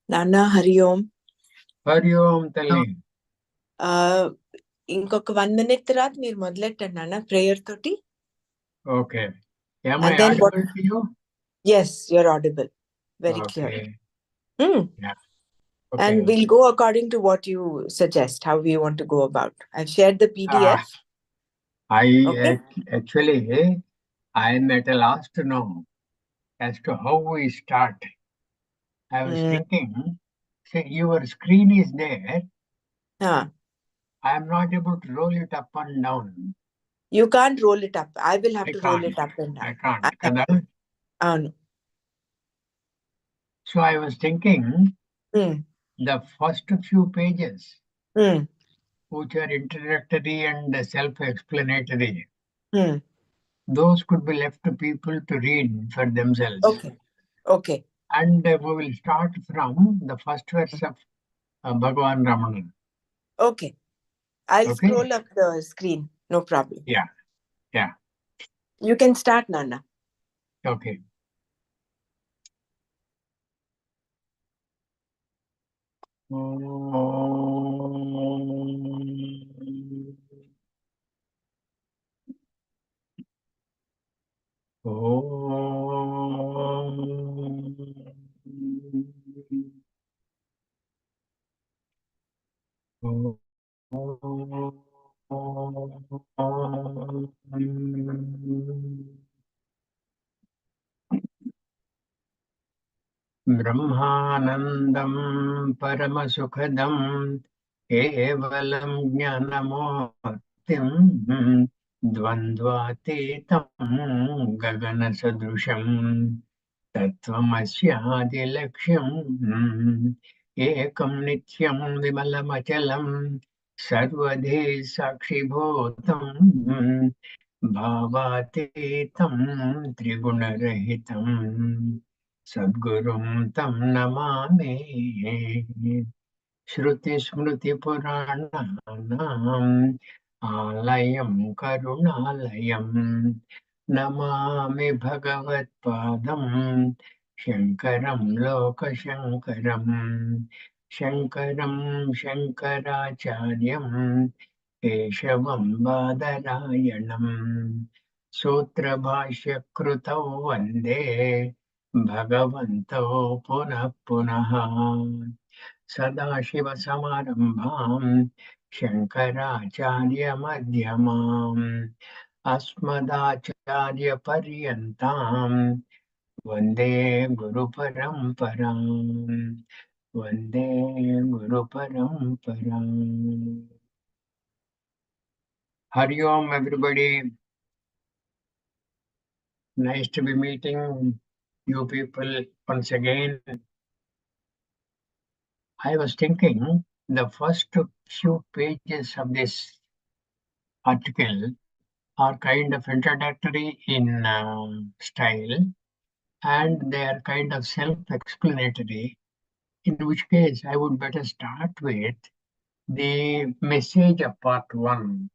Nana, Hari Om. Hari Om, Talli. ఇంకొక 1 minute తర్వాత మీరు మొదలెట్టండి నాన్న ప్రేయర్ తోటి. Okay. Am And I then audible to you? Yes, you're audible. Very clear. Okay. Yeah. And Okay. we'll go according to what you suggest, how we want to go about. I've shared the PDF. Okay. Actually, I'm at a loss to know as to how we start. I was thinking, say your screen is there. I'm not able to roll it up and down. You can't roll it up. I will have I to roll can't. it up and down. I can't. Kada? Avunu. So I was thinking the first few pages, which are introductory and self-explanatory, those could be left to people to read for themselves. Okay. And we will start from the first verse of Bhagavan Ramana. Okay. I'll scroll up the screen. No problem. Yeah. Yeah. You can start, Nana. Okay. ब्रह्मानन्दं परमसुखदं केवलं ज्ञानमूर्तिं द्वन्द्वातीतं गगनसदृशं तत्त्वमस्यादिलक्ष्यम् एकं नित्यं विमलमचलं सर्वधि साक्षिभूतं भावातीतं त्रिगुणरहितम् सद्गुरुं तं नमामि श्रुतिस्मृतिपुराणानाम् आलयं करुणालयं नमामि भगवत्पादं शङ्करं लोकशङ्करं शङ्करं शङ्कराचार्यं केशवं बादरायणम् सूत्रभाष्यकृतौ वन्दे भगवन्तौ पुनः पुनः सदाशिवसमारम्भाम् शङ्कराचार्यमध्यमाम् अस्मदाचार्यपर्यन्ताम् वन्दे गुरुपरम्पराम् वन्दे गुरुपरम्पराम् Hari Om, everybody. Nice to be meeting you people once again. I was thinking the first few pages of this article are kind of introductory in style, and they are kind of self-explanatory, in which case I would better start with the message of part 1,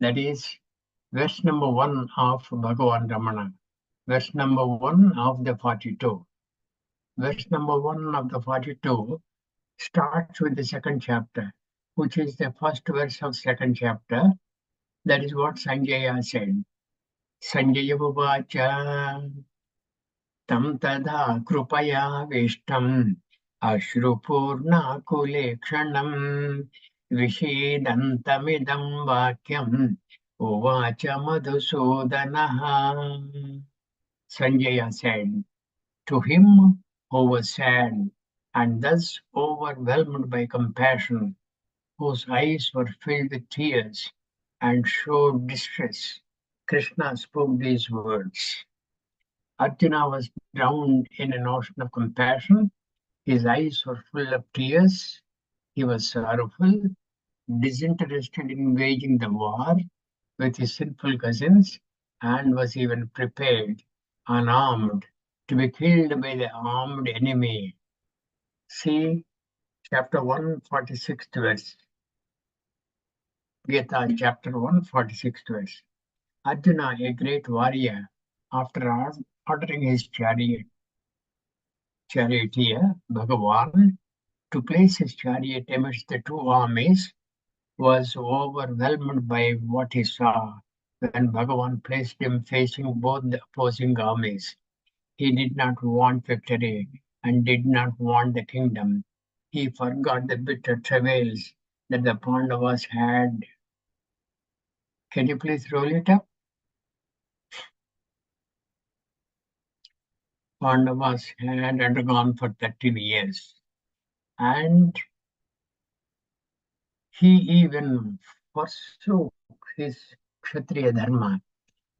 that is verse number 1 of Bhagavan Ramana, verse number 1 of the 42. Verse number 1 of the 42 starts with the second chapter, which is the first verse of second chapter. That is what Sanjaya said. Sanjaya Uvacha tam tada krupaya vishtam ashrupurnakulekshanam vishedantamidam vakyam uvacha madhusudanaha. Sanjaya said, to him who was sad and thus overwhelmed by compassion, whose eyes were filled with tears and showed distress, Krishna spoke these words. Arjuna was drowned in an ocean of compassion. His eyes were full of tears. He was sorrowful, disinterested in waging the war with his sinful cousins, and was even prepared, unarmed, to be killed by the armed enemy. See chapter 146 verse. Gita chapter 146 verse. Arjuna, a great warrior, after ordering his chariot, charioteer, Bhagavan, to place his chariot amidst the two armies, was overwhelmed by what he saw when Bhagavan placed him facing both the opposing armies. He did not want victory and did not want the kingdom. He forgot the bitter travails that the Pandavas had. Can you please roll it up? Pandavas had undergone for 13 years. And he even forsook his Kshatriya Dharma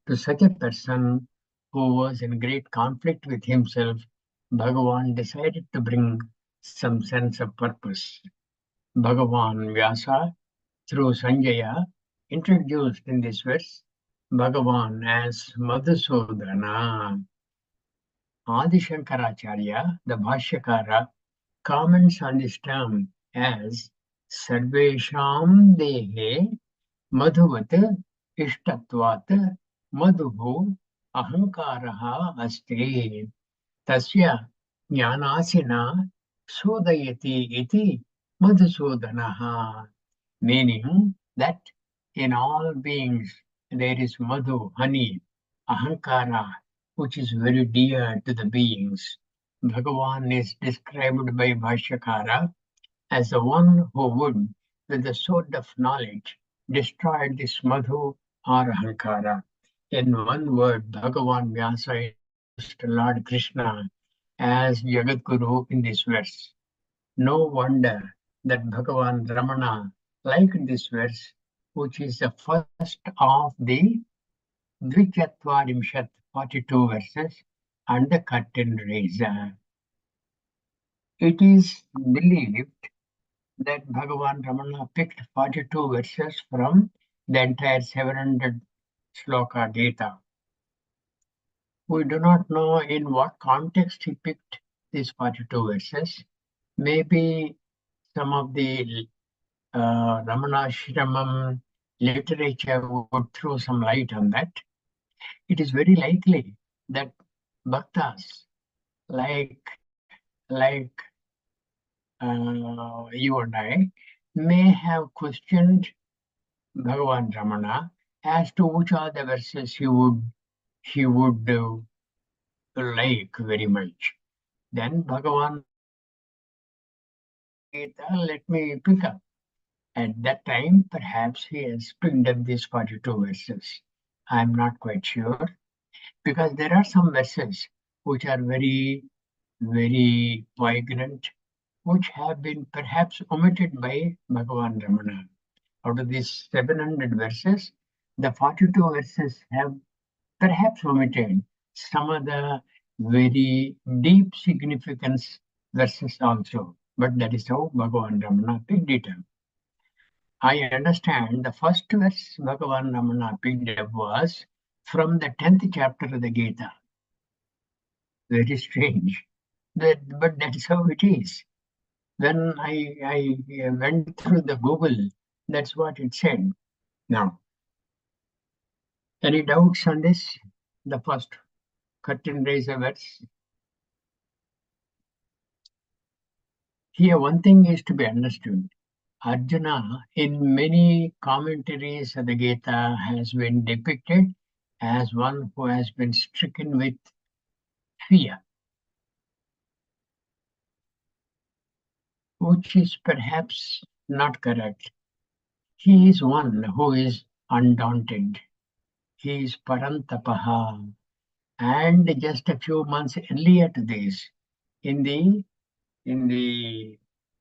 to such a person who was in great conflict with himself. Bhagavan decided to bring some sense of purpose. Bhagavan Vyasa, through Sanjaya, introduced in this verse Bhagavan as Madhusudana. Adi Shankaracharya, the Bhashyakara, comments on this term as Sarvesham Dehe Madhuvat Ishtatvat Madhuhu Ahankaraha Asti Tasya Jnanasina Sodayati iti Madhusudanaha, meaning that in all beings there is madhu, honey, ahankara, which is very dear to the beings. Bhagavan is described by Bhashyakara as the one who would, with the sword of knowledge, destroy this madhu or ahankara. In one word, Bhagavan Vyasa introduced Lord Krishna as Jagadguru in this verse. No wonder that Bhagavan Ramana liked this verse, which is the first of the Dwichatvarimshat 42 verses and the curtain raiser. It is believed that Bhagavan Ramana picked 42 verses from the entire 700 sloka Gita. We do not know in what context he picked these 42 verses. Maybe some of the Ramanashramam literature would throw some light on that. It is very likely that bhaktas like you and I may have questioned Bhagavan Ramana as to which are the verses he would like very much. Then Bhagavan Gita, let me pick up. At that time, perhaps he has picked up these 42 verses. I'm not quite sure, because there are some verses which are very, very poignant, which have been perhaps omitted by Bhagavan Ramana. Out of these 700 verses, the 42 verses have perhaps omitted some of the very deep significance verses also. But that is how Bhagavan Ramana picked it up. I understand the first verse Bhagavan Ramana picked up was from the 10th chapter of the Gita. Very strange. But that is how it is. When I went through the Google, that's what it said. Now, any doubts on this? The first curtain raiser verse. Here, one thing is to be understood. Arjuna, in many commentaries of the Gita, has been depicted as one who has been stricken with fear, which is perhaps not correct. He is one who is undaunted. He is Parantapaha. And just a few months earlier to this, in the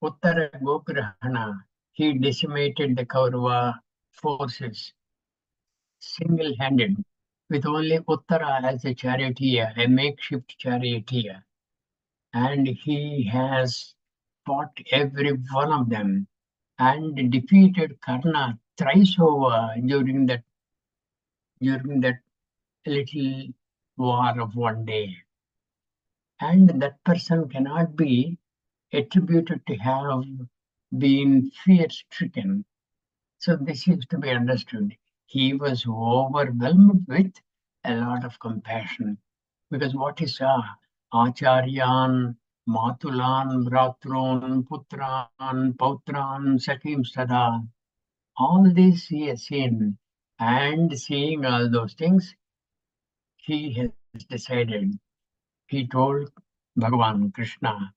Uttara Gograhana, he decimated the Kaurava forces single-handed, with only Uttara as a charioteer, a makeshift charioteer. And he has fought every one of them and defeated Karna thrice over during that little war of one day. And that person cannot be attributed to have been fear-stricken. So this is to be understood. He was overwhelmed with a lot of compassion, because what he saw, Acharyan Matulan, Bratron, Putran, Pautran, Sakim Sada. All this he has seen. And seeing all those things, he has decided. He told Bhagavan Krishna,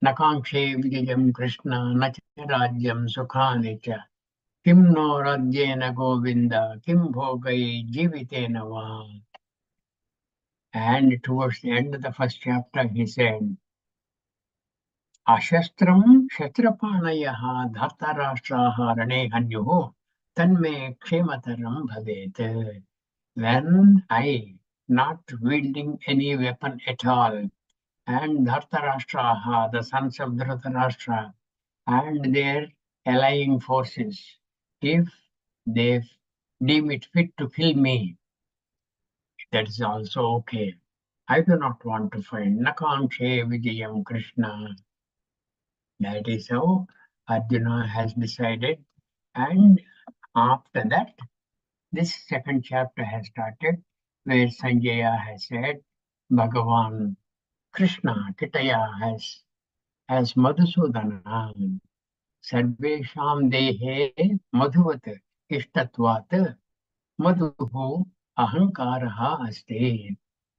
Nakangshe Vijayam Krishna, Nacha Rajyam Sukhani cha, Kim no Rajyena Govinda, Kim Bhogai Jivitena va. And towards the end of the first chapter, he said, Ashastram Kshatrapanayah Dhartarashtraha Rane Hanyuho Tanme Kshemataram Bhavet. When I, not wielding any weapon at all, and Dhartarashtraha, the sons of Dhritarashtra, and their allying forces, if they deem it fit to kill me, that is also okay. I do not want to find Nakanshe Vijayam Krishna. That is how Arjuna has decided. And after that, this second chapter has started, where Sanjaya has said, Bhagavan Krishna, Kitaya has Madhusudana, Sarvesham Dehe Madhuvat Ishtatvat Madhuhu Ahankaraha Aste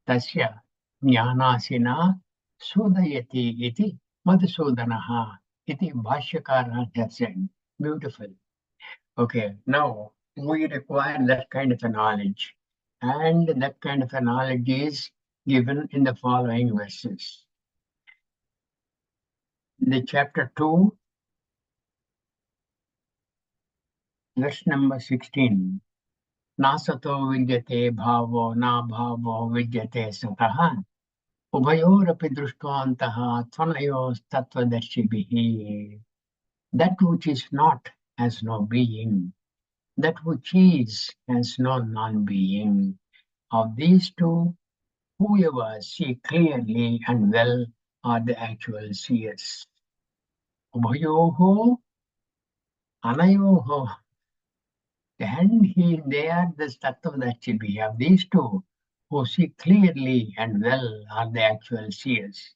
Tasya Jnanasina Sudayati iti Madhusudanaha iti Bhashyakara has said. Beautiful. Okay, now we require that kind of a knowledge. And that kind of a knowledge is given in the following verses. The chapter 2, verse number 16. Nasato vidyate bhavo na bhavo vidyate sataha. Ubhayorapi drushtoantaha tvanayos tattvadarshibhihi. That which is not has no being. That which is has no non-being. Of these two, whoever see clearly and well are the actual seers. Ubhayoho anayoho. And they are the tattva that we have. These two who see clearly and well are the actual seers.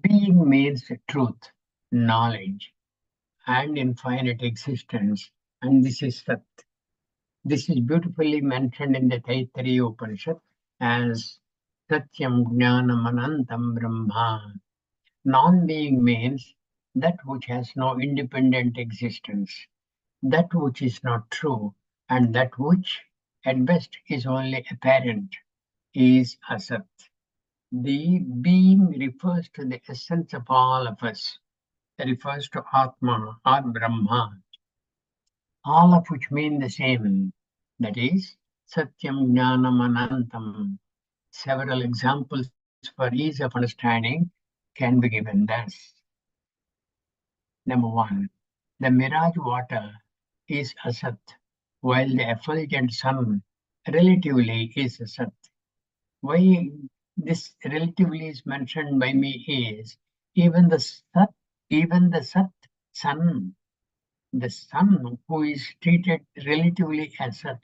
Being means truth, knowledge, and infinite existence. And this is Sat. This is beautifully mentioned in the Taittiriya Upanishad as Satyam Jnanam Anantam Brahma. Non-being means that which has no independent existence, that which is not true, and that which at best is only apparent is Asat. The being refers to the essence of all of us, refers to Atma or Brahma, all of which mean the same. That is, Satyam Jnanam Anantam. Several examples for ease of understanding can be given thus. Number one, the mirage water is Asat, while the effulgent sun relatively is Asat. Why this relatively is mentioned by me is even the Sat sun, the sun who is treated relatively as Sat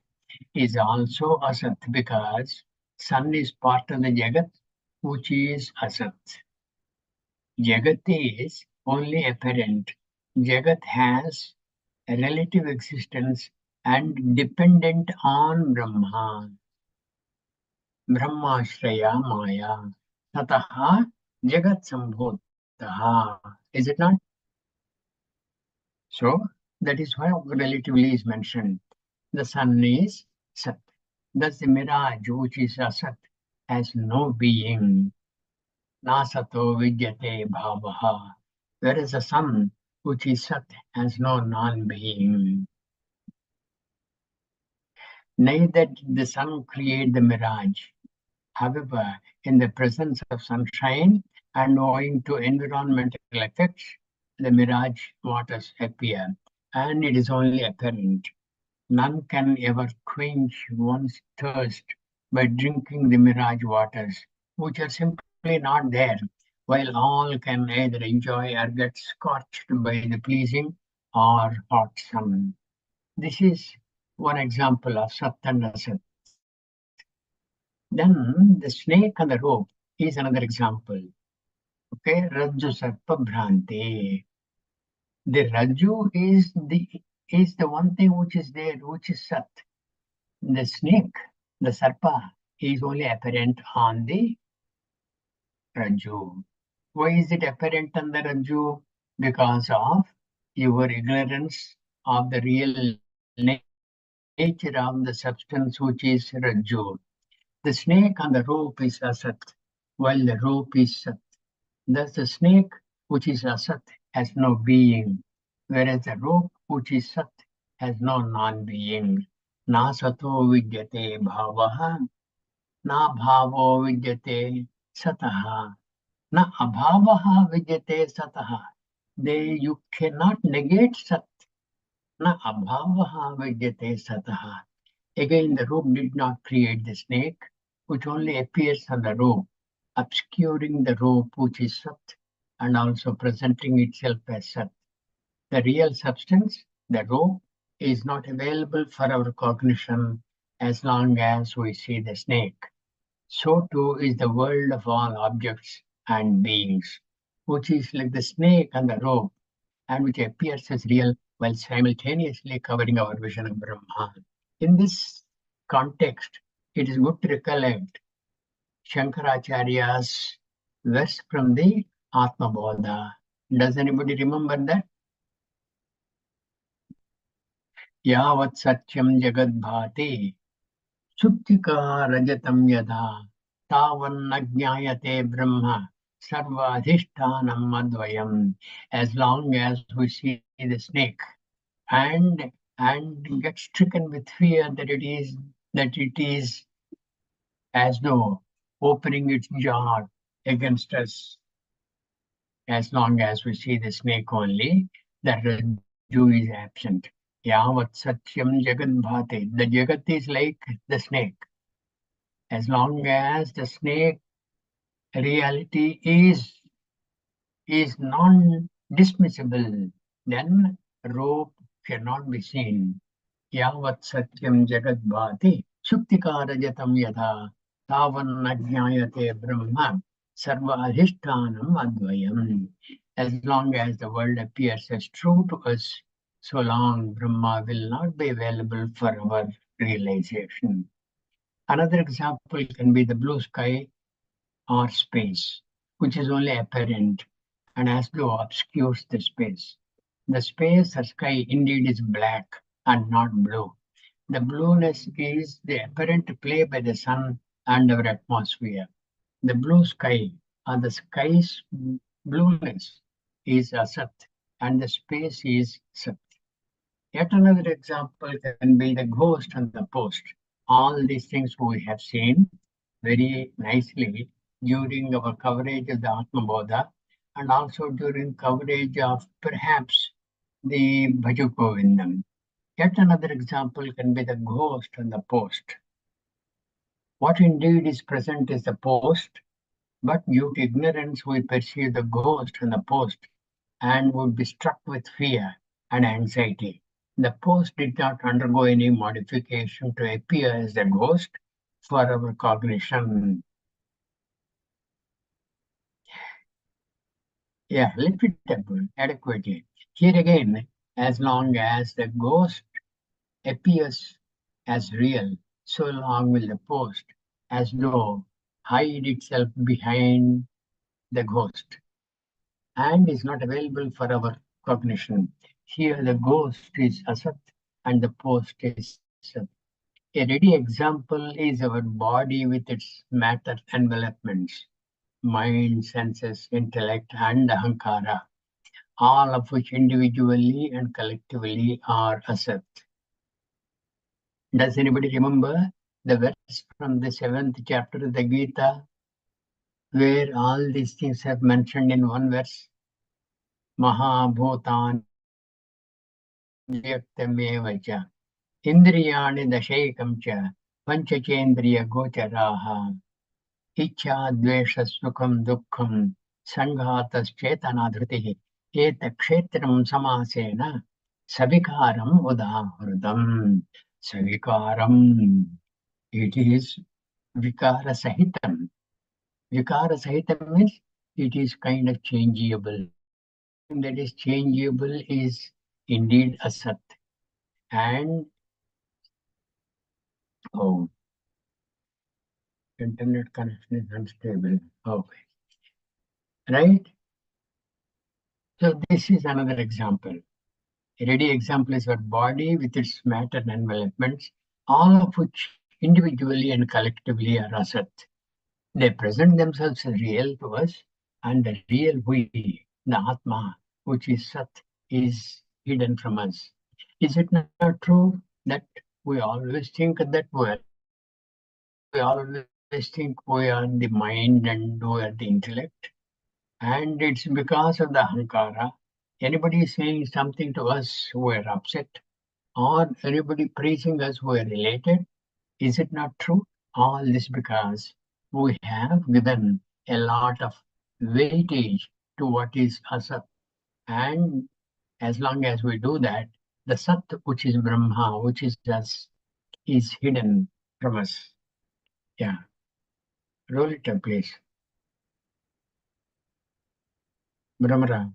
is also Asat because sun is part of the Jagat, which is Asat. Jagat is only apparent. Jagat has a relative existence and dependent on Brahma. Brahmashraya Maya. Tataha Jagat Sambhotaha. Is it not? So that is why relatively is mentioned. The sun is Sat. Thus the mirage, which is Asat, has no being. Nasato vidyate bhavaha. Whereas the sun, which is Sat, has no non-being. Neither did the sun create the mirage. However, in the presence of sunshine and owing to environmental effects, the mirage waters appear, and it is only apparent. None can ever quench one's thirst by drinking the mirage waters, which are simply not there, while all can either enjoy or get scorched by the pleasing or hot sun. This is one example of Sat and Asat. Then the snake and the rope is another example. Okay, Rajju Sarpa Bhranti. The Rajju is the one thing which is there, which is Sat. The snake, the Sarpa, is only apparent on the Rajju. Why is it apparent on the Rajju? Because of your ignorance of the real nature of the substance which is Rajju. The snake on the rope is Asat, while the rope is Sat. Thus, the snake, which is Asat, has no being, whereas the rope, which is Sat, has no non being. Na sato vidyate bhavaha, na bhavo vidyate sataha, na abhavaha vidyate sataha. You cannot negate Sat. Na abhavaha vidyate sataha. Again, the rope did not create the snake, which only appears on the rope, obscuring the rope, which is Sat, and also presenting itself as Sat. The real substance, the rope, is not available for our cognition as long as we see the snake. So too is the world of all objects and beings, which is like the snake and the rope, and which appears as real while simultaneously covering our vision of Brahma. In this context, it is good to recollect Shankaracharya's verse from the Atma Bodha. Does anybody remember that? Yavat satyam jagad bhati suptika rajatam yadha tavanna jnayate brahma sarvadhishtanam advayam. As long as we see the snake and get stricken with fear that it is as though opening its jaw against us. As long as we see the snake only, the Raju is absent. Yavat Satyam Jagat Bhate. The Jagat is like the snake. As long as the snake reality is non-dismissible, then rope cannot be seen. Yavat Satyam Jagat Bhati Shuktikarajatam Yadha Tavan Brahma Sarva Adhishtanam Advayam. As long as the world appears as true to us, so long Brahma will not be available for our realization. Another example can be the blue sky or space, which is only apparent and as though obscures the space. The space or sky indeed is black and not blue. The blueness is the apparent play by the sun and our atmosphere. The blue sky or the sky's blueness is Asat and the space is Sat. Yet another example can be the ghost and the post. All these things we have seen very nicely during our coverage of the Atma Bodha and also during coverage of perhaps the Bhajagovindam. Yet another example can be the ghost and the post. What indeed is present is the post, but due to ignorance we perceive the ghost and the post and would be struck with fear and anxiety. The post did not undergo any modification to appear as a ghost for our cognition. Yeah, repeatable, adequately. Here again, as long as the ghost appears as real, so long will the post, as though hide itself behind the ghost and is not available for our cognition. Here the ghost is Asat and the post is Sat. A ready example is our body with its matter envelopments, mind, senses, intellect, and ahankara, all of which individually and collectively are Asat. Does anybody remember the verse from the 7th chapter of the Gita, where all these things have mentioned in one verse? Mahabhutani vyaktamev cha indriyani dashekam cha panchachendriya gocharaha ichha dvesha sukham dukkham sanghataschetana eta kshetram samasena savikaram udahurdam. Savikaram, it is vikara sahitam. Vikara sahitam means it is kind of changeable. Everything that is changeable is indeed a Sat. And oh, internet connection is unstable. Okay, right? So this is another example. A ready example is our body with its matter and envelopments, all of which individually and collectively are asat. They present themselves as real to us, and the real we, the Atma, which is Sat, is hidden from us. Is it not true that we always think that we are Atma? We always think we are the mind and we are the intellect. And it's because of the Ahankara. Anybody saying something to us, we're upset. Or anybody praising us, we're related. Is it not true? All this because we have given a lot of weightage to what is asat. And as long as we do that, the sat, which is Brahma, which is us, is hidden from us. Yeah, roll it up, please. Brahmara.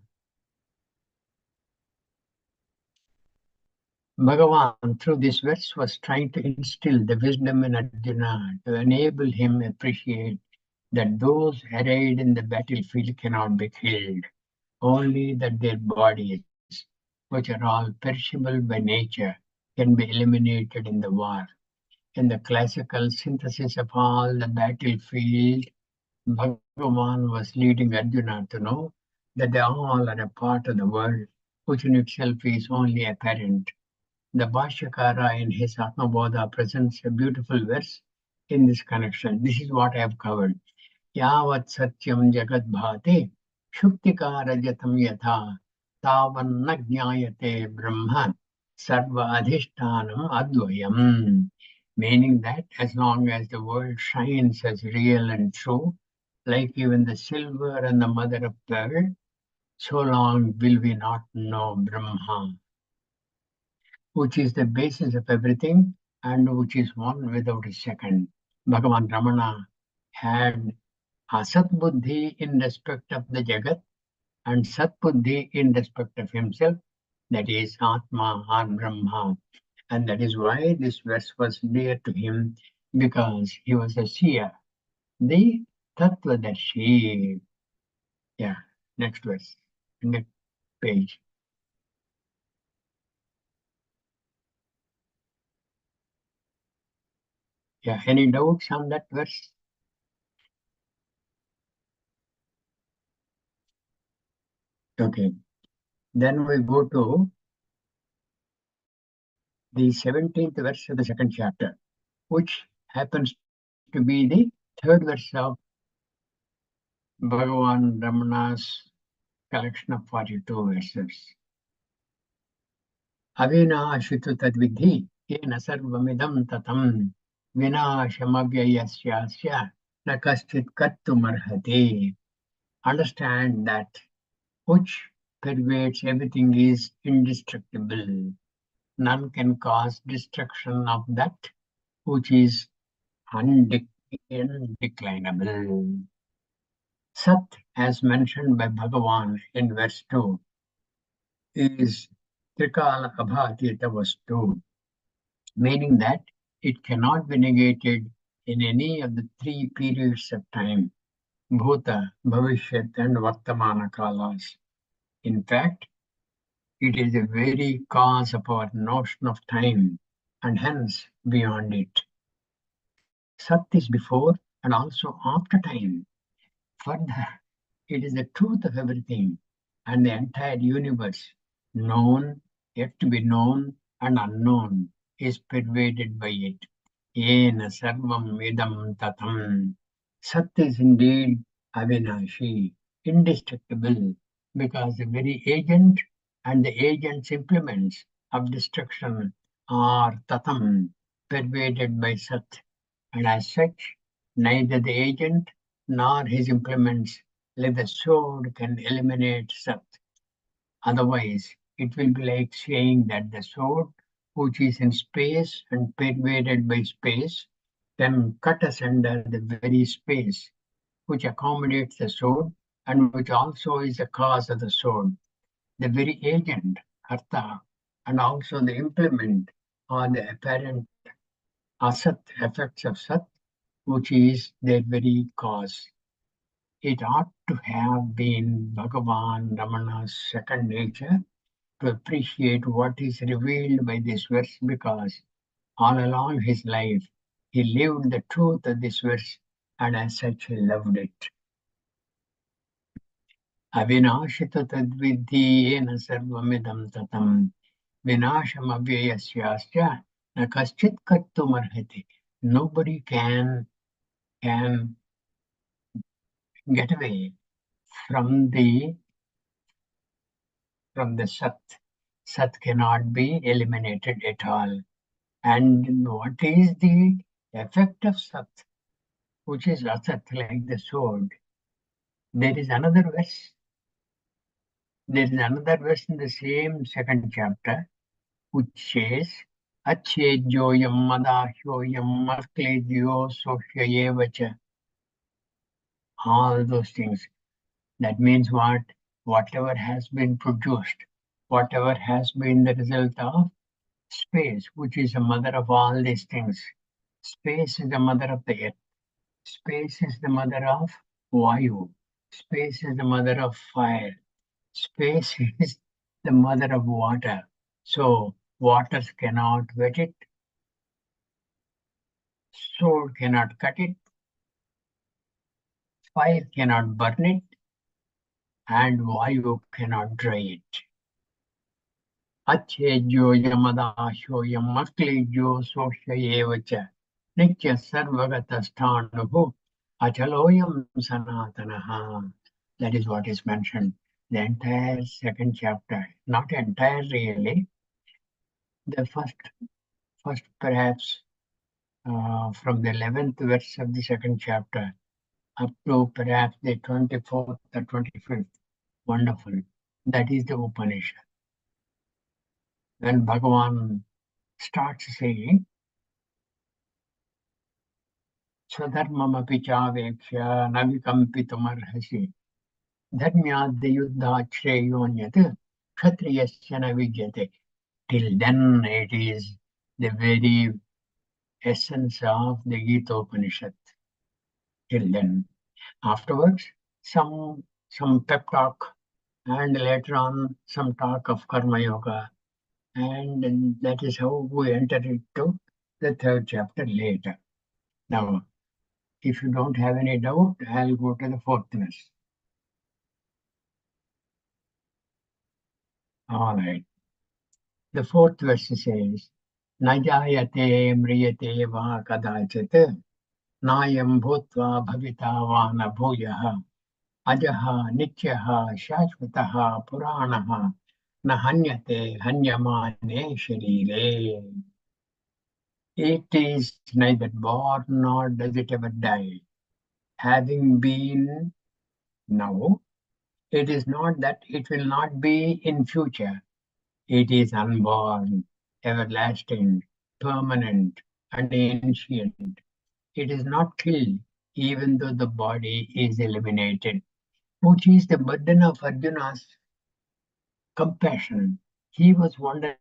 Bhagavan, through this verse, was trying to instill the wisdom in Arjuna to enable him appreciate that those arrayed in the battlefield cannot be killed, only that their bodies, which are all perishable by nature, can be eliminated in the war. In the classical synthesis of all the battlefield, Bhagavan was leading Arjuna to know that they all are a part of the world, which in itself is only apparent. The Bhashyakara in his Atmabodha presents a beautiful verse in this connection. This is what I have covered. Yavat satyam jagat bhate shuktika rajatam yatha tavanna jnayate brahma sarva adhishtanam advayam. Meaning that as long as the world shines as real and true, like even the silver and the mother of pearl, so long will we not know Brahma, which is the basis of everything and which is one without a second. Bhagavan Ramana had Asat Buddhi in respect of the Jagat and Sat Buddhi in respect of himself, that is Atma or Brahma. And that is why this verse was dear to him because he was a seer, the Tattvadarshi. Yeah, next verse, next page. Yeah, any doubts on that verse? Okay, then we go to the 17th verse of the second chapter, which happens to be the third verse of Bhagavan Ramana's collection of 42 verses. Avinashitu tadvidhi yena sarvamidam tatam vinashamavyayasyasya na kaschit kattumarhati. Understand that which pervades everything is indestructible. None can cause destruction of that which is undeclinable. Sat, as mentioned by Bhagavan in verse 2, is Trikala Abhatita Vastu, meaning that it cannot be negated in any of the three periods of time, Bhuta, Bhavishyat, and Vartamana Kalas. In fact, it is the very cause of our notion of time, and hence beyond it. Sat is before and also after time. Further, it is the truth of everything and the entire universe, known, yet to be known, and unknown, is pervaded by it. Yena sarvam idam tatam. Sat is indeed avinashi, indestructible, because the very agent and the agent's implements of destruction are tatam, pervaded by Sat, and as such, neither the agent nor his implements, like the sword, can eliminate Sat. Otherwise, it will be like saying that the sword, which is in space and pervaded by space, can cut asunder the very space which accommodates the sword and which also is the cause of the sword, the very agent, karta, and also the implement or the apparent asat effects of sat, which is their very cause. It ought to have been Bhagavan Ramana's second nature to appreciate what is revealed by this verse because all along his life he lived the truth of this verse and as such he loved it. Avinashita tadvidhi yena sarvamidam tatam vinasham avyayasya na kaschit kartum arhati. Nobody can get away from the Sat. Sat cannot be eliminated at all. And what is the effect of Sat, which is Asat, like the sword? There is another verse. There is another verse in the same second chapter, which says, Achedyoyam madahyoyam marklejyo soshyayevacha. All those things. That means what? Whatever has been produced, whatever has been the result of space, which is the mother of all these things. Space is the mother of the earth. Space is the mother of Vayu. Space is the mother of fire. Space is the mother of water. So waters cannot wet it, sword cannot cut it, fire cannot burn it, and Vayu cannot dry it. Achedyo yamadasho yamaklejo soshayevacha nitya sarvagatasthanahu achaloyam sanatanaha. That is what is mentioned. The entire second chapter, not entire really, the first perhaps from the 11th verse of the second chapter up to perhaps the 24th or 25th. Wonderful. That is the Upanishad. When Bhagavan starts saying, Swadharmamapi chavekshya navikampitumar dharmyadhyuddha shreyonyat kshatriyasya navidyate. Till then it is the very essence of the Gita Upanishad. Till then. Afterwards, some pep talk, and later on some talk of karma yoga, and that is how we enter into the third chapter later. Now, if you don't have any doubt, I'll go to the fourth verse. All right. The fourth verse says, Najayate mriyate va kadachit nayam bhutva bhavita va na bhuyaha ajaha nityaha shashvataha puranaha na hanyate hanyamane sharire. It is neither born nor does it ever die. Having been now, it is not that it will not be in future. It is unborn, everlasting, permanent, and ancient. It is not killed, even though the body is eliminated, which is the burden of Arjuna's compassion. He was wondering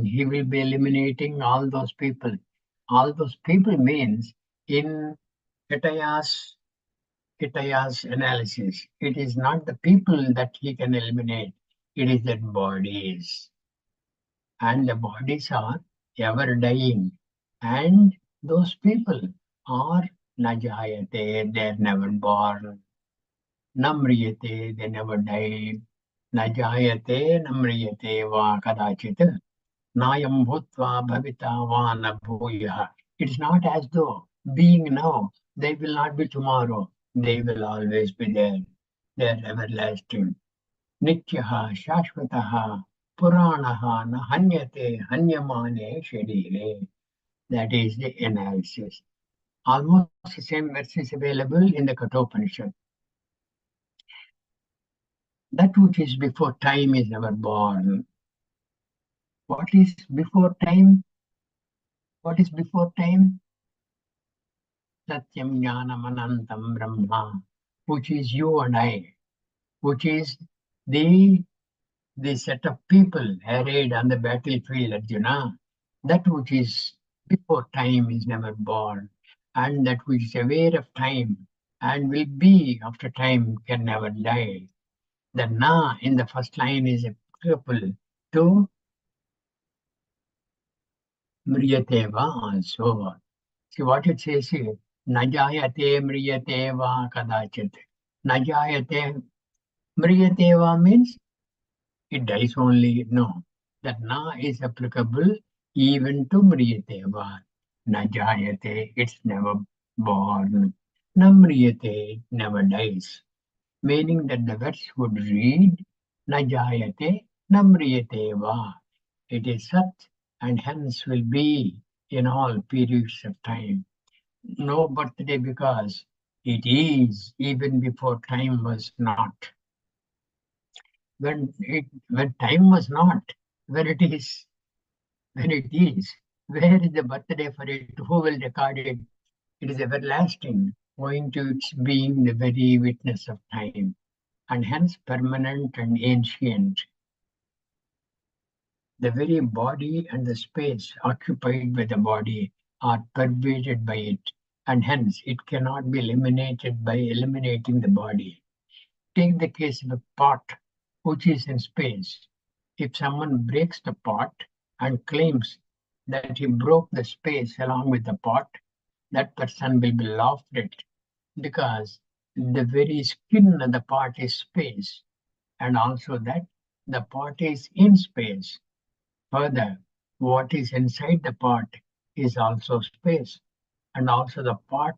he will be eliminating all those people. All those people means in Hitaya's analysis, it is not the people that he can eliminate, it is their bodies. And the bodies are ever dying. And those people are najayate, they're never born. Namriyate, they never die. Najayate, namriyate va kadachit. Nayam bhutva bhavita va na bhuyaha. It's not as though being now, they will not be tomorrow. They will always be there. They're everlasting. Nityaha shashvataha puranaha na hanyate hanyamane sharire. That is the analysis. Almost the same verse is available in the Kathopanishad. That which is before time is never born. What is before time? What is before time? Satyam Jnanam Anantam Brahma, which is you and I. which is the set of people arrayed on the battlefield, Arjuna. That which is before time is never born, and that which is aware of time and will be after time can never die. The na in the first line is applicable to mriyateva also. See what it says here. Najayate mriyateva kadachit. Najayate mriyateva means it dies only. No. That na is applicable even to mriyateva. Najayate, it's never born. Na mriyate, never dies. Meaning that the verse would read Najayate Namriyateva. It is such and hence will be in all periods of time. No birthday because it is even before time was not. When time was not, when it is, where is the birthday for it? Who will record it? It is everlasting, owing to its being the very witness of time, and hence permanent and ancient. The very body and the space occupied by the body are pervaded by it, and hence it cannot be eliminated by eliminating the body. Take the case of a pot which is in space. If someone breaks the pot and claims that he broke the space along with the pot, that person will be laughed at because the very skin of the pot is space, and also that the pot is in space. Further, what is inside the pot is also space, and also the pot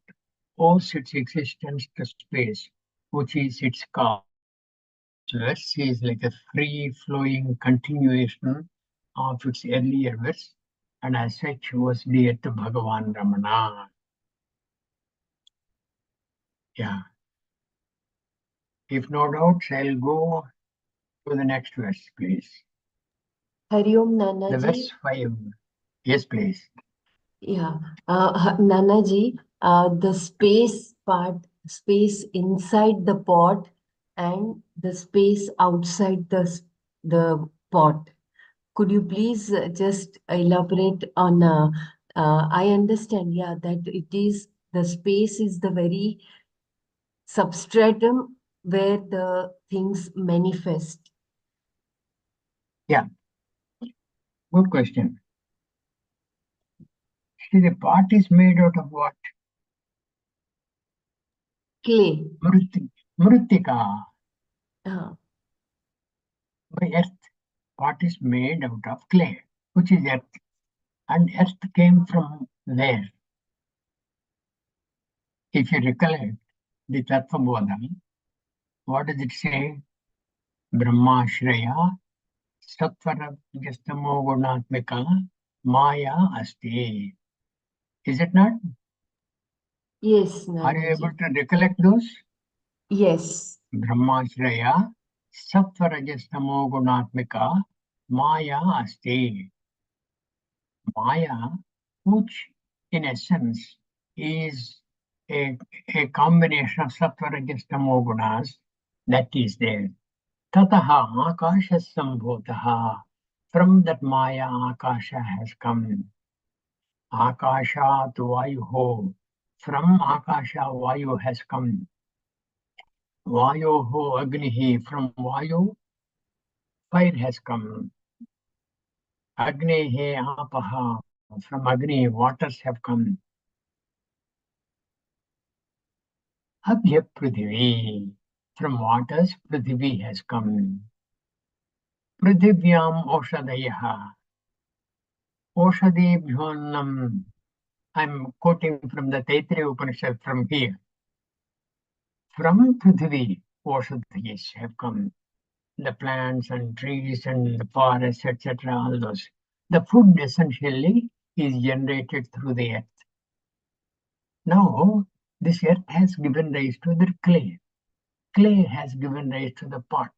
owes its existence to space, which is its cause. This verse is like a free-flowing continuation of its earlier verse, and as such was dear to Bhagavan Ramana. Yeah. If no doubts, I'll go to the next verse, please. Hari Om The Nanaji. verse 5. Yes, please. Yeah, Nanaji, the space part, space inside the pot and the space outside the pot. Could you please just elaborate on? I understand, yeah, that it is the space is the very substratum where the things manifest. Yeah, good question. See, the pot is made out of what? Clay. Mritika. Uh, By earth. Pot is made out of clay, which is earth. And earth came from where? If you recollect the Tattvabodha, what does it say? Brahmashraya Satvara Jastamo Gunatmika Maya Asti. Is it not? yes, Are you able Nanaji. to recollect those? Yes. Brahmashraya Sattvarajastamo Gunatmika Maya Asti. Maya, which in essence is a combination of Sattva Rajas Tamo gunas, that is there. Tataha Akasha Sambhotaha. From that Maya, Akasha has come. Akashat Vayuho. From Akasha, Vayu has come. Vayoho Agnihi. From Vayu, fire has come. Agnehe Apaha. From Agni, waters have come. Abhya Prithvi. From waters, Prithvi has come. Prithivyam Oshadayaha. Oshadebhyonnam. I'm quoting from the Taittiriya Upanishad from here. From Prithvi, Oshadayas have come. The plants and trees and the forests, etc., all those. The food essentially is generated through the earth. Now, this earth has given rise to the clay. Clay has given rise to the pot.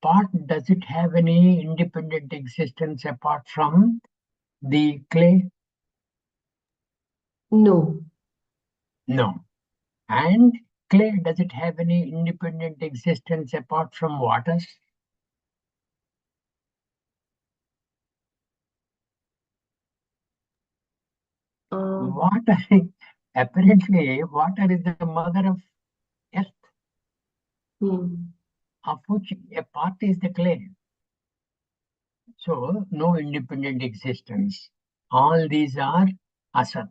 Pot, does it have any independent existence apart from the clay? No. No. And clay, does it have any independent existence apart from waters? Water, apparently, water is the mother of earth, of which a part is the clay. So, no independent existence. All these are asat.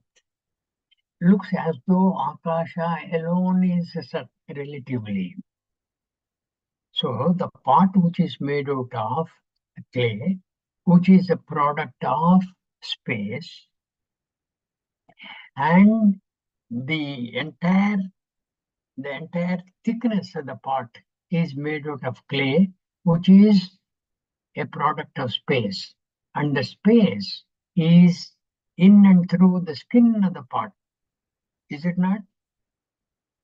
Looks as though Akasha alone is Sat relatively. So the part which is made out of clay, which is a product of space, and the entire thickness of the part is made out of clay, which is a product of space. And the space is in and through the skin of the pot. Is it not?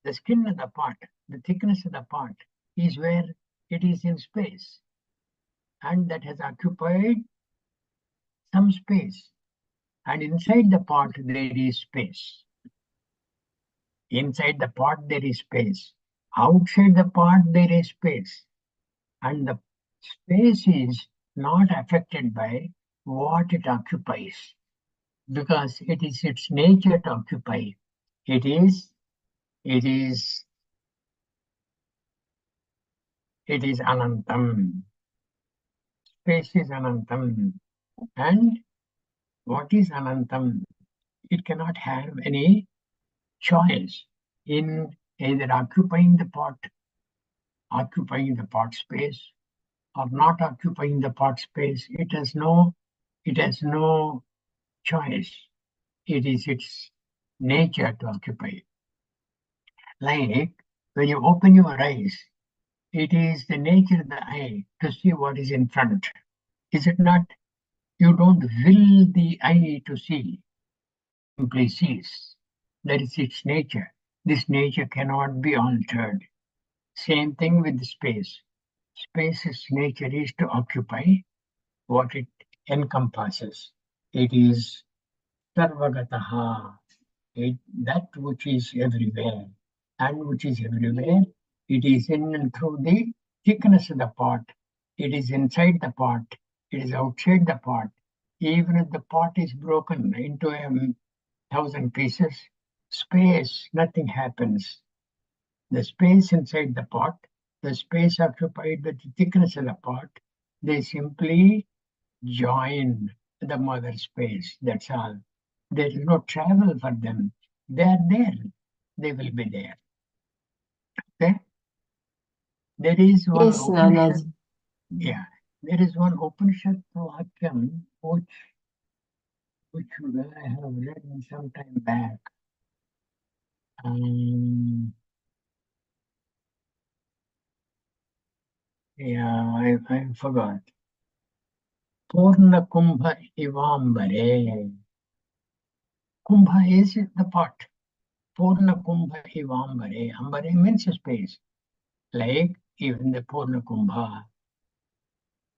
The skin of the pot, the thickness of the pot is where it is in space, and that has occupied some space. And inside the pot there is space. Inside the pot there is space. Outside the pot there is space. And the space is not affected by what it occupies, because it is its nature to occupy. It is anantam. Space is anantam. And what is anantam? It cannot have any choice in either occupying the pot space, or not occupying the pot space. It has no choice. It is its nature to occupy. Like when you open your eyes, it is the nature of the eye to see what is in front. Is it not? You don't will the eye to see. It simply sees. That is its nature. This nature cannot be altered. Same thing with space. Space's nature is to occupy what it encompasses. It is sarvagataha, that which is everywhere. And which is everywhere, it is in and through the thickness of the pot. It is inside the pot. It is outside the pot. Even if the pot is broken into 1,000 pieces, space, nothing happens. The space inside the pot, the space occupied by the thickness of the pot, they simply join the mother space. That's all. There is no travel for them. They are there. They will be there. Okay? There is one Yes, Nanaji. Yeah. There is one Upanishad Vakyam which I have read some time back. Yeah, I forgot. Purna Kumbha Ivambare. Kumbha is the pot. Purna Kumbha Ivambare. Ambare means space. Like even the Purna Kumbha.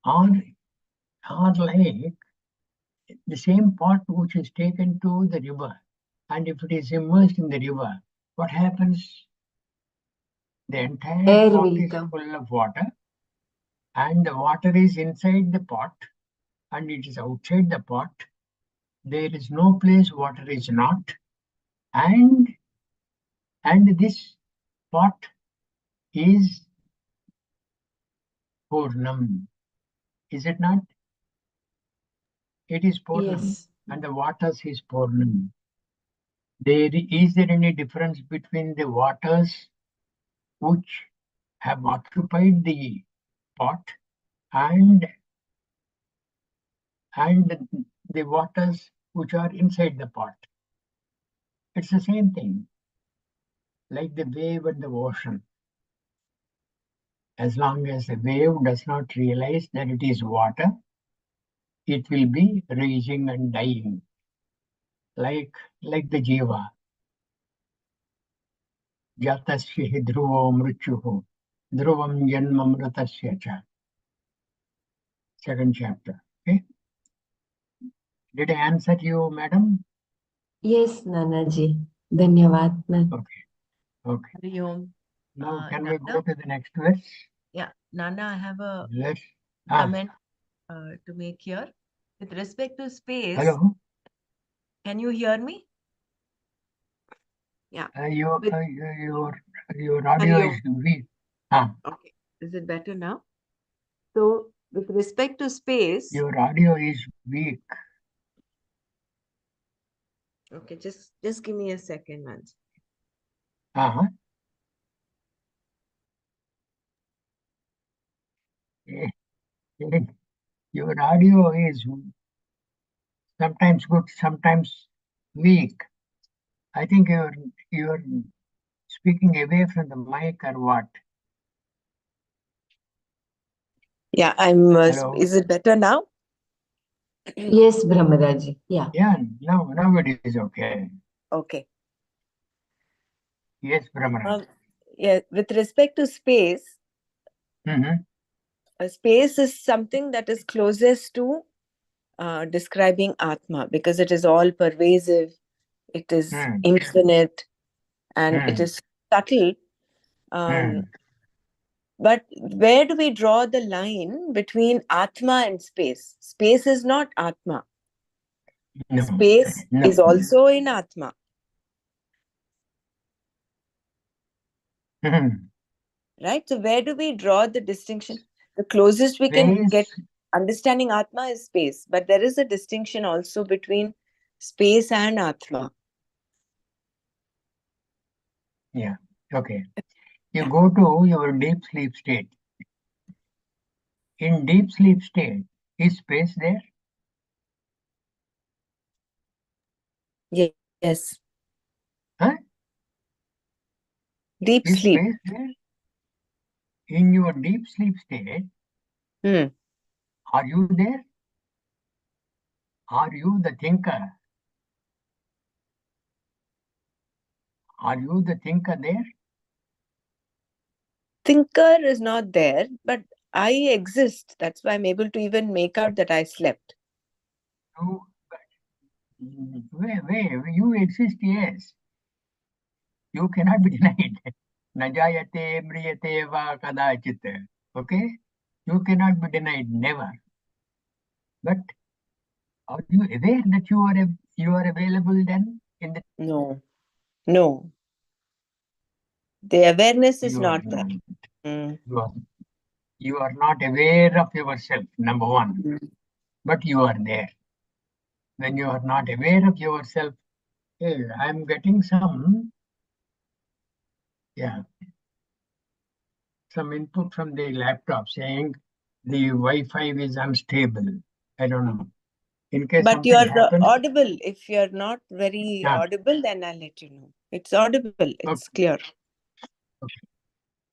Or like the same pot which is taken to the river. And if it is immersed in the river, what happens? The entire Air pot will is come. full of water, and the water is inside the pot, and it is outside the pot. There is no place water is not, and this pot is Purnam. Is it not? It is Purnam, Yes. and the waters is Purnam. Is there any difference between the waters which have occupied the pot and the waters which are inside the pot? It's the same thing, like the wave and the ocean. As long as the wave does not realize that it is water, it will be raging and dying, like the jiva. Jatasya hi dhruvo mrityuhu, dhruvam janmamritasya cha. Second chapter. Okay. Did I answer you, madam? Yes, Nanaji. Dhanyavad. Okay. Okay. Hari Om. Now, can we Nana? go to the next verse? Yeah, Nana, I have a Let's. comment to make here. With respect to space, Hello. can you hear me? Yeah. Your With your Hari audio Om. is weak. Ah, Okay. Is it better now? So, with respect to space, your audio is weak. okay, just give me a second, man. Uh-huh. Your audio is sometimes good, sometimes weak. I think you're speaking away from the mic or what? Yeah, Hello. is it better now? Yes, Brahmaraji. Yeah. Yeah. Now it is okay. Okay. Yes, Brahmara. Yeah, with respect to space, Mm-hmm. space is something that is closest to describing Atma because it is all pervasive, it is infinite, and it is subtle. But where do we draw the line between Atma and space? Space is not Atma. No. Space No. is also in Atma. Right? So where do we draw the distinction? The closest we can get understanding Atma is space, but there is a distinction also between space and Atma. Yeah. Okay. You go to your deep sleep state. In deep sleep state, is space there? Yes. Huh? Deep Is sleep. space there? In your deep sleep state, are you there? Are you the thinker? Are you the thinker there? Thinker is not there, but I exist. That's why I'm able to even make out that I slept. Where you exist, yes. You cannot be denied. Najayate mriyate va kadachit. Okay? You cannot be denied, never. But are you aware that you are available then? No. The awareness is You are not there. you are not aware of yourself, number one. But you are there. When you are not aware of yourself, hey, I'm getting some input from the laptop saying the Wi-Fi is unstable. I don't know. In case but something happens, audible. If you're not very audible, then I'll let you know. It's audible. It's clear.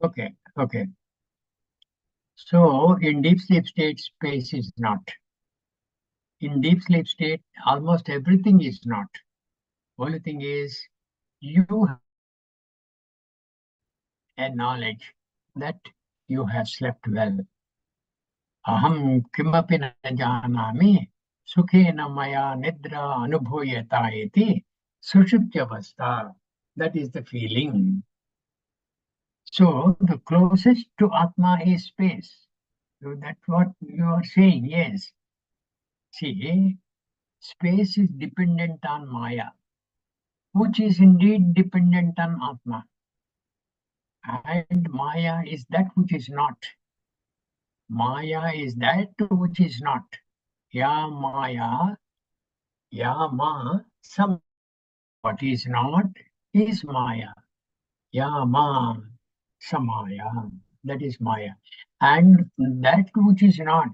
Okay. So in deep sleep state, space is not. In deep sleep state, almost everything is not. Only thing is you have knowledge that you have slept well. Aham kimapi na janami sukhena maya nidra anubhuyata iti sushuptyavastha. That is the feeling. So the closest to Atma is space. So that's what you are saying, yes. See, space is dependent on Maya, which is indeed dependent on Atma. And Maya is that which is not. Maya is that which is not. Ya Maya, Ya Ma, some what is not is Maya. Ya Ma, Samaya, that is Maya. And that which is not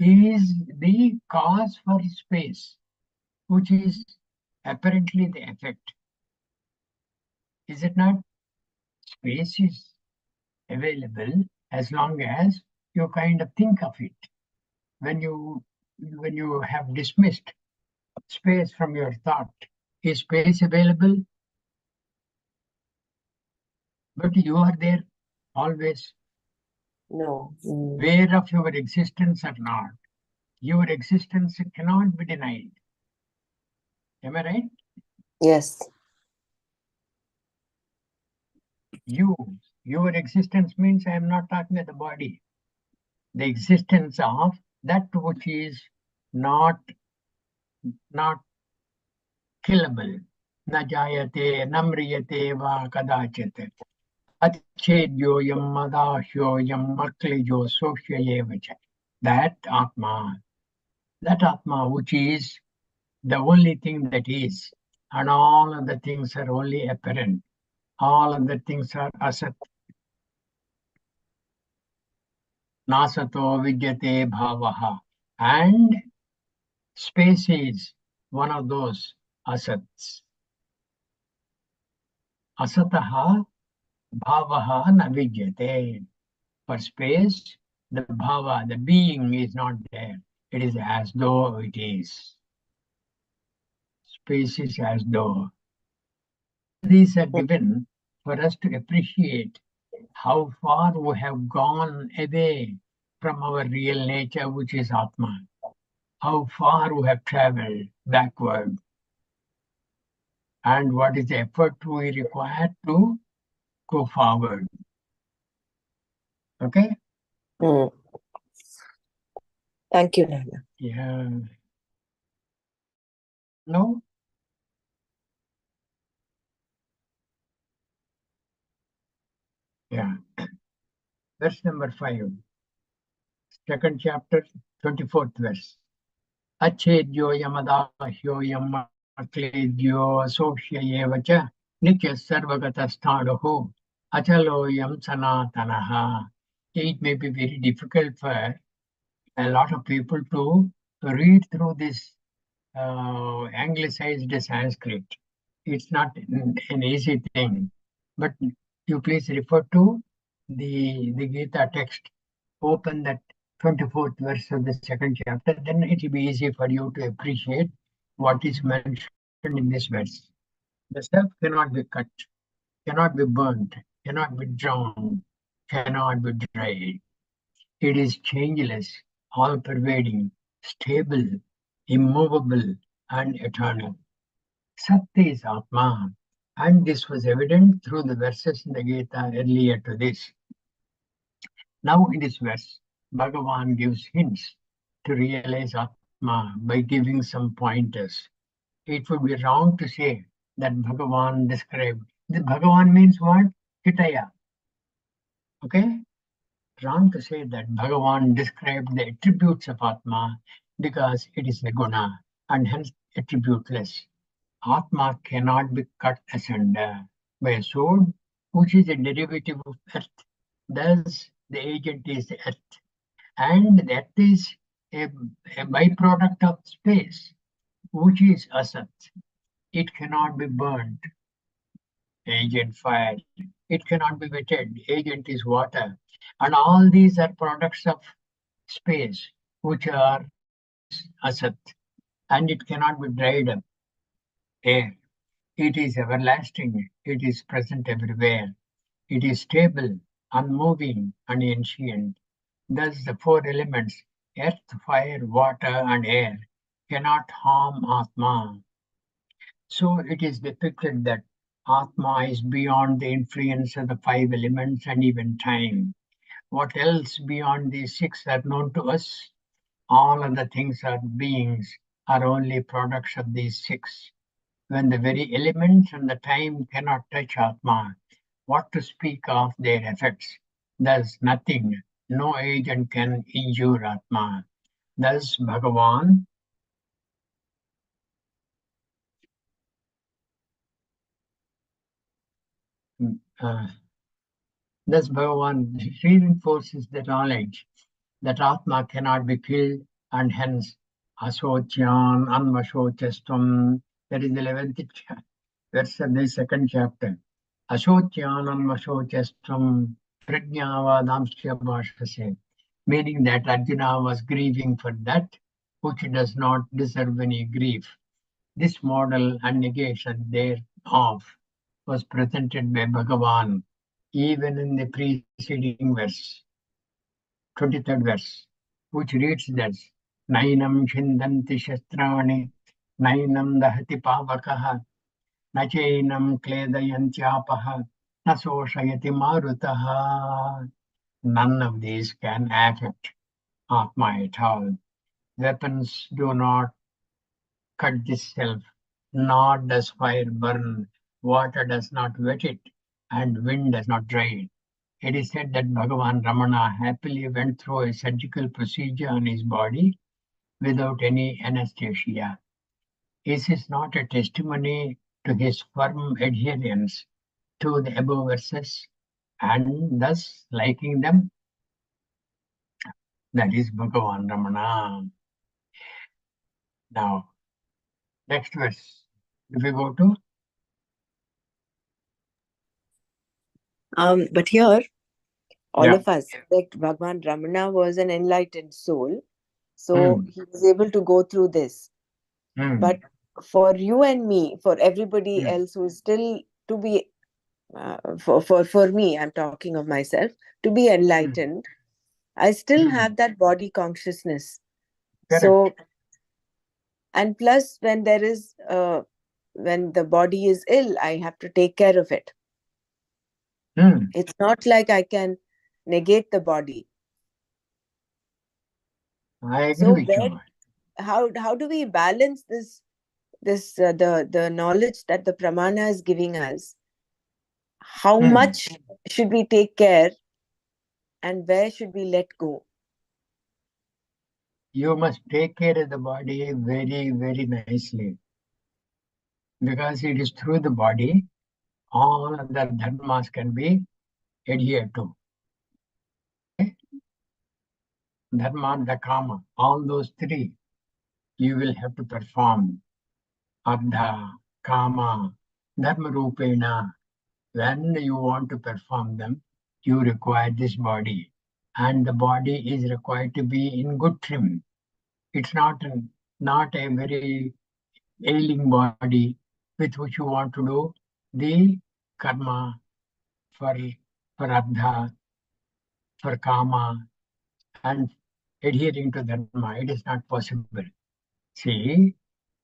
is the cause for space, which is apparently the effect. Is it not? Space is available as long as you kind of think of it. When you have dismissed space from your thought, is space available? But you are there always. No. Aware of your existence or not. Your existence cannot be denied. Am I right? Yes. Your existence means I am not talking about the body. The existence of that which is not killable. Na jayate, namriyate va kadachit. Achedyoyam madahyoyam maklijo sosyayevacha. That Atma which is the only thing that is, and all other things are only apparent. All other things are asat. Nasato vidyate bhavaha. And space is one of those asats. Asataha bhavaha na vidyate. For space, the bhava, the being is not there. It is as though it is. Space is as though. All these are given for us to appreciate how far we have gone away from our real nature, which is Atma. How far we have traveled backward. And what is the effort we require to go forward. Okay? Thank you, Nana. Yeah. No? Yeah. Verse number 5. Second chapter, 24th verse. Achedyo yamadahyo yamakledyo soshyayevacha nitya sarvagatasthadaho achaloyam sanatanaha. It may be very difficult for a lot of people to read through this anglicized Sanskrit. It's not an easy thing, but you please refer to the Gita text. Open that 24th verse of the second chapter, then it will be easy for you to appreciate what is mentioned in this verse. The self cannot be cut, cannot be burnt, cannot be drowned, cannot be dried. It is changeless, all-pervading, stable, immovable, and eternal. Sat is Atma, and this was evident through the verses in the Gita earlier to this. Now in this verse, Bhagavan gives hints to realize Atma by giving some pointers. It would be wrong to say that Bhagavan described. The Bhagavan means what? Hitaya. Okay? Wrong to say that Bhagavan described the attributes of Atma because it is a guna and hence attributeless. Atma cannot be cut asunder by a sword, which is a derivative of earth. Thus, the agent is the earth. And the earth is a byproduct of space, which is asat. It cannot be burnt. Agent fire. It cannot be wetted. Agent is water. And all these are products of space, which are asat. And it cannot be dried up. Air. It is everlasting. It is present everywhere. It is stable, unmoving, and ancient. Thus, the four elements, earth, fire, water, and air, cannot harm Atma. So it is depicted that Atma is beyond the influence of the five elements and even time. What else beyond these six are known to us? All other things or beings are only products of these six. When the very elements and the time cannot touch Atma, what to speak of their effects? Thus nothing, no agent can injure Atma. Thus Bhagavan reinforces the knowledge that Atma cannot be killed and hence Asocyan Anvashocastvam. That is the 11th verse of the second chapter. Asocyan Anvashocastvam Prajnavadamsya Bhashase. Meaning that Arjuna was grieving for that which does not deserve any grief. This model and negation thereof was presented by Bhagavan even in the preceding verse, 23rd verse, which reads thus, Nainam Shindanti Shastrani, Nainam Dahati Pavakaha, Nachainam Kledayantyapaha, Nasoshayati marutaha. None of these can affect Atma at all. Weapons do not cut this self, nor does fire burn, water does not wet it, and wind does not dry it. It is said that Bhagavan Ramana happily went through a surgical procedure on his body without any anesthesia. This is not a testimony to his firm adherence to the above verses and thus liking them. That is Bhagavan Ramana. Now, next verse. If we go to But here, all yeah. of us, like Bhagwan Ramana was an enlightened soul, so Mm. he was able to go through this. Mm. But for you and me, for everybody Mm. else who is still to be, for me, I'm talking of myself, to be enlightened, I still have that body consciousness. Correct. So, and plus, when there is, when the body is ill, I have to take care of it. It's not like I can negate the body. I agree So with you. how do we balance the knowledge that the pramana is giving us? How much should we take care, and where should we let go? You must take care of the body very, very nicely. Because it is through the body all other dharmas can be adhered to. Okay? Dharma, the kama, all those three you will have to perform. Ardha, kama, dharma rupena. When you want to perform them, you require this body. And the body is required to be in good trim. It's not a very ailing body with which you want to do the karma for ardha, for kama, and adhering to dharma. It is not possible. See,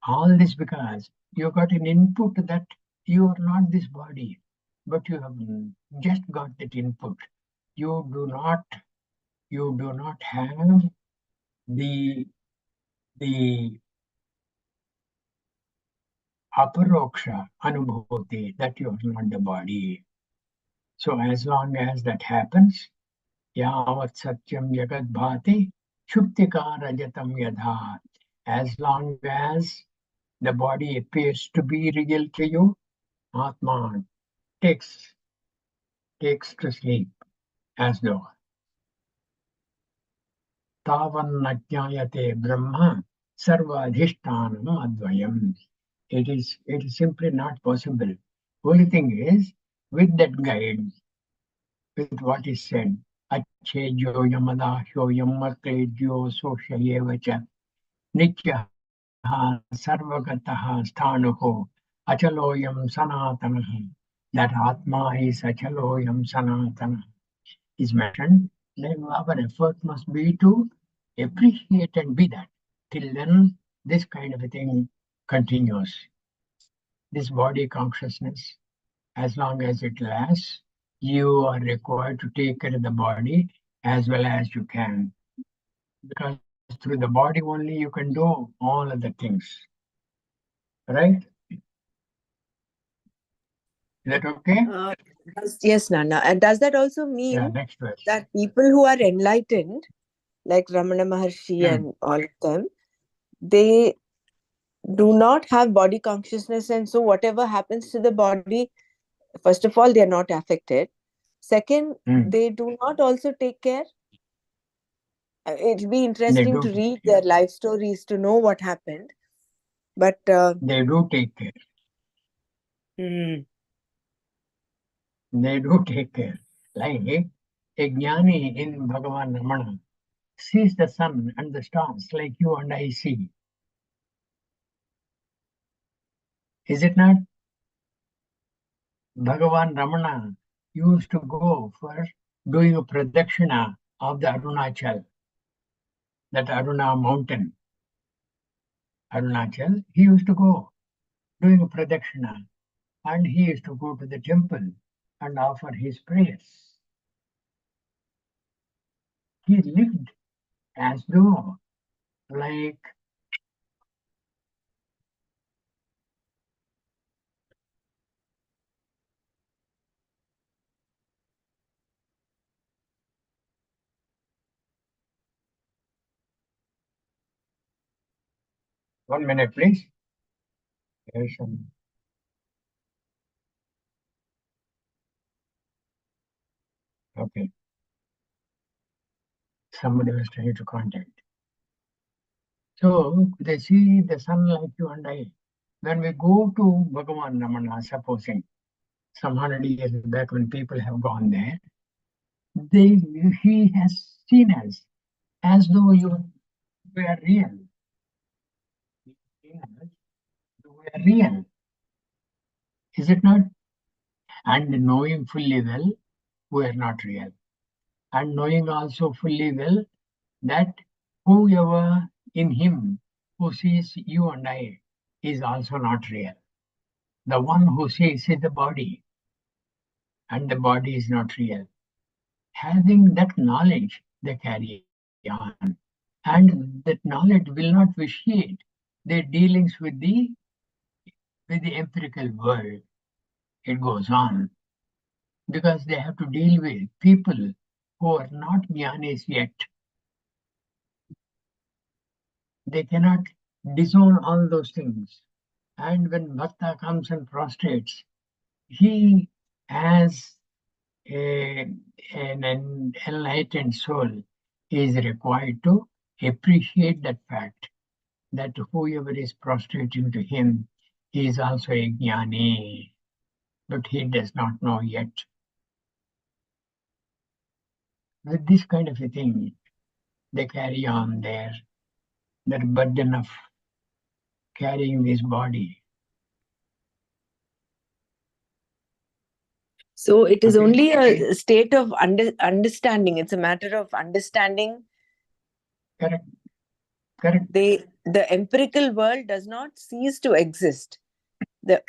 all this because you got an input that you are not this body, but you have just got that input. You do not have the aparoksha anubhuti that you are not the body. So as long as that happens, yavat satyam jagat bhati shuptika rajatam yadha. As long as the body appears to be real to you, Atma takes to sleep as though. Tavan Brahma sarva adhishtanam advayam. It is simply not possible. Only thing is, with that guide, with what is said, Achejyo yamadahyo yammartejyo soshayevacha nityaha sarvagataha sthanuho achaloyam sanatanaha. That Atma is achaloyam sanatana is mentioned. Then our effort must be to appreciate and be that. Till then, this kind of a thing continues. This body consciousness, as long as it lasts, you are required to take care of the body as well as you can. Because through the body only you can do all other things. Right? Is that okay? Yes, Nana. And does that also mean next verse. that people who are enlightened, like Ramana Maharshi and all of them, they do not have body consciousness, and so whatever happens to the body, first of all, they are not affected. Second, they do not also take care. It'll be interesting to read their life stories to know what happened. But they do take care. They do take care. Like a jnani in Bhagavan Ramana sees the sun and the stars like you and I see. Is it not? Bhagavan Ramana used to go for doing a pradakshina of the Arunachal, that Aruna mountain. Arunachal, he used to go doing a pradakshina, and he used to go to the temple and offer his prayers. He lived as though like one minute, please. There's some. Okay. Somebody was trying to contact. So they see the sun like you and I. When we go to Bhagavan Ramana, supposing some 100 years back when people have gone there, he has seen us as though you were real. Seen us, you were real. Is it not? And knowing fully well, we are not real. And knowing also fully well that whoever in him who sees you and I is also not real. The one who sees is the body, and the body is not real. Having that knowledge, they carry on. And that knowledge will not vitiate their dealings with the empirical world. It goes on. Because they have to deal with people who are not jnanis yet. They cannot disown all those things. And when Bhakta comes and prostrates, he as an enlightened soul is required to appreciate that fact that whoever is prostrating to him is also a jnani, but he does not know yet. With this kind of a thing, they carry on their burden of carrying this body. So it is Okay. only a state of understanding. It's a matter of understanding. Correct. Correct. The empirical world does not cease to exist. The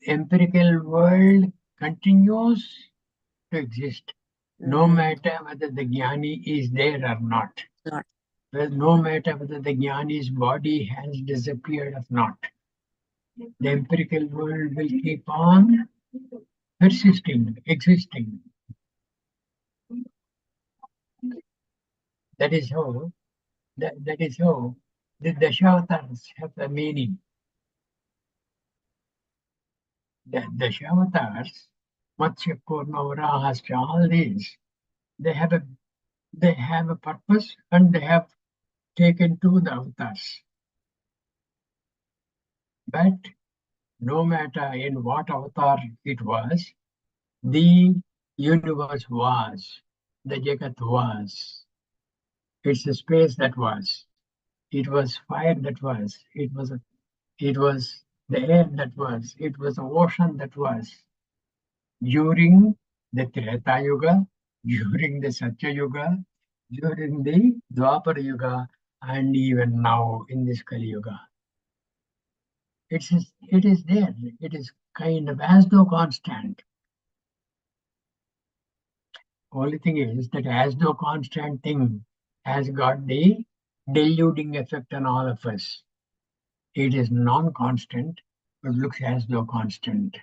empirical world continues to exist, no matter whether the jnani is there or not. No matter whether the jnani's body has disappeared or not. The empirical world will keep on persisting, existing. That is how the Dashavatars have a meaning. The Dashavatars, Matsya, Kurma, Varahasya, all these, they have a purpose and they have taken to the avatars. But no matter in what avatar it was, the universe was, the Jagat was. It's a space that was. It was fire that was. It was the air that was. It was the ocean that was. During the Treta Yuga, during the Satya Yuga, during the Dwapara Yuga, and even now in this Kali Yuga. It is there. It is kind of as though constant. Only thing is that as though constant thing has got the deluding effect on all of us. It is non-constant, but looks as though constant.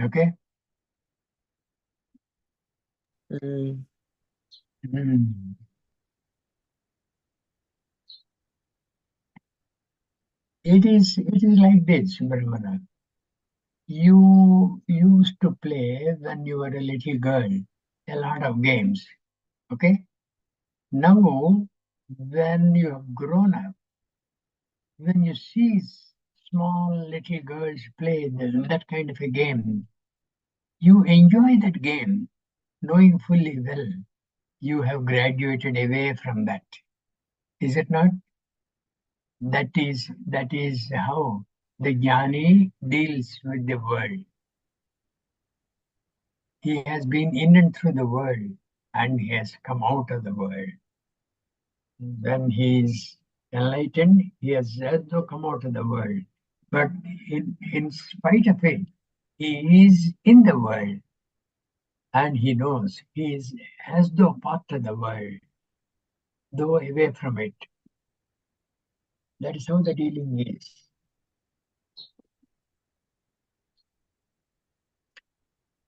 Okay? Mm. Mm. It is like this, Brahmana. You used to play when you were a little girl a lot of games. Okay? Now, when you have grown up, when you see small little girls play that kind of a game, you enjoy that game, knowing fully well you have graduated away from that. Is it not? That is how the jnani deals with the world. He has been in and through the world, and he has come out of the world. When he is enlightened, he has also come out of the world. But in spite of it, He is in the world and he knows he is as though part of the world, though away from it. That is how the dealing is.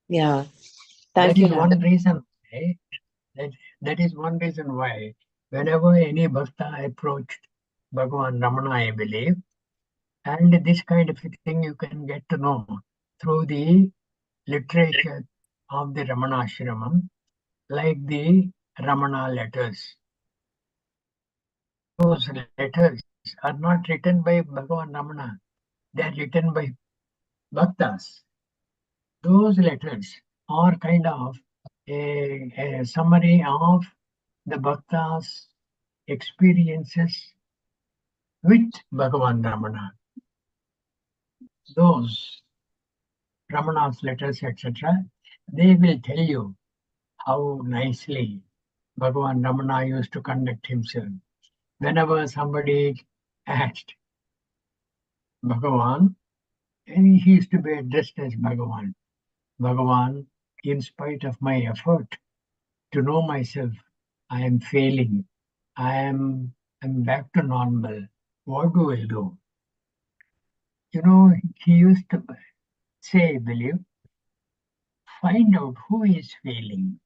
Yeah. That Thank you, is one Nana. reason why, that is one reason why whenever any bhakta approached Bhagavan Ramana, I believe, and this kind of a thing you can get to know through the literature of the Ramana Ashramam, like the Ramana letters. Those letters are not written by Bhagavan Ramana, they are written by bhaktas. Those letters are kind of a summary of the bhaktas' experiences with Bhagavan Ramana. Those Ramana's letters, etc., they will tell you how nicely Bhagavan Ramana used to conduct himself. Whenever somebody asked Bhagavan, and he used to be addressed as Bhagavan. Bhagavan, in spite of my effort to know myself, I am failing. I'm back to normal. What do I do? You know, he used to say, I believe, find out who is failing.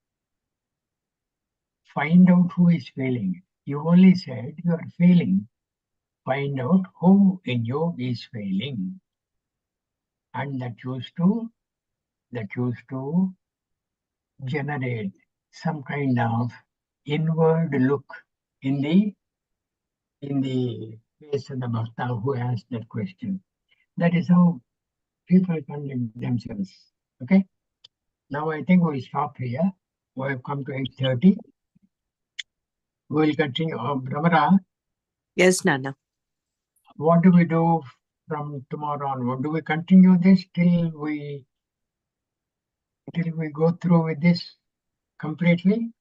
Find out who is failing. You only said you are failing. Find out who in you is failing. And that used to generate some kind of inward look in the face of the bhakta who asked that question. That is how people conduct themselves. Okay. Now I think we'll stop here. We have come to 8:30. We'll continue. Brahmara, Yes, Nana. what do we do from tomorrow on? Do we continue this till we go through with this completely?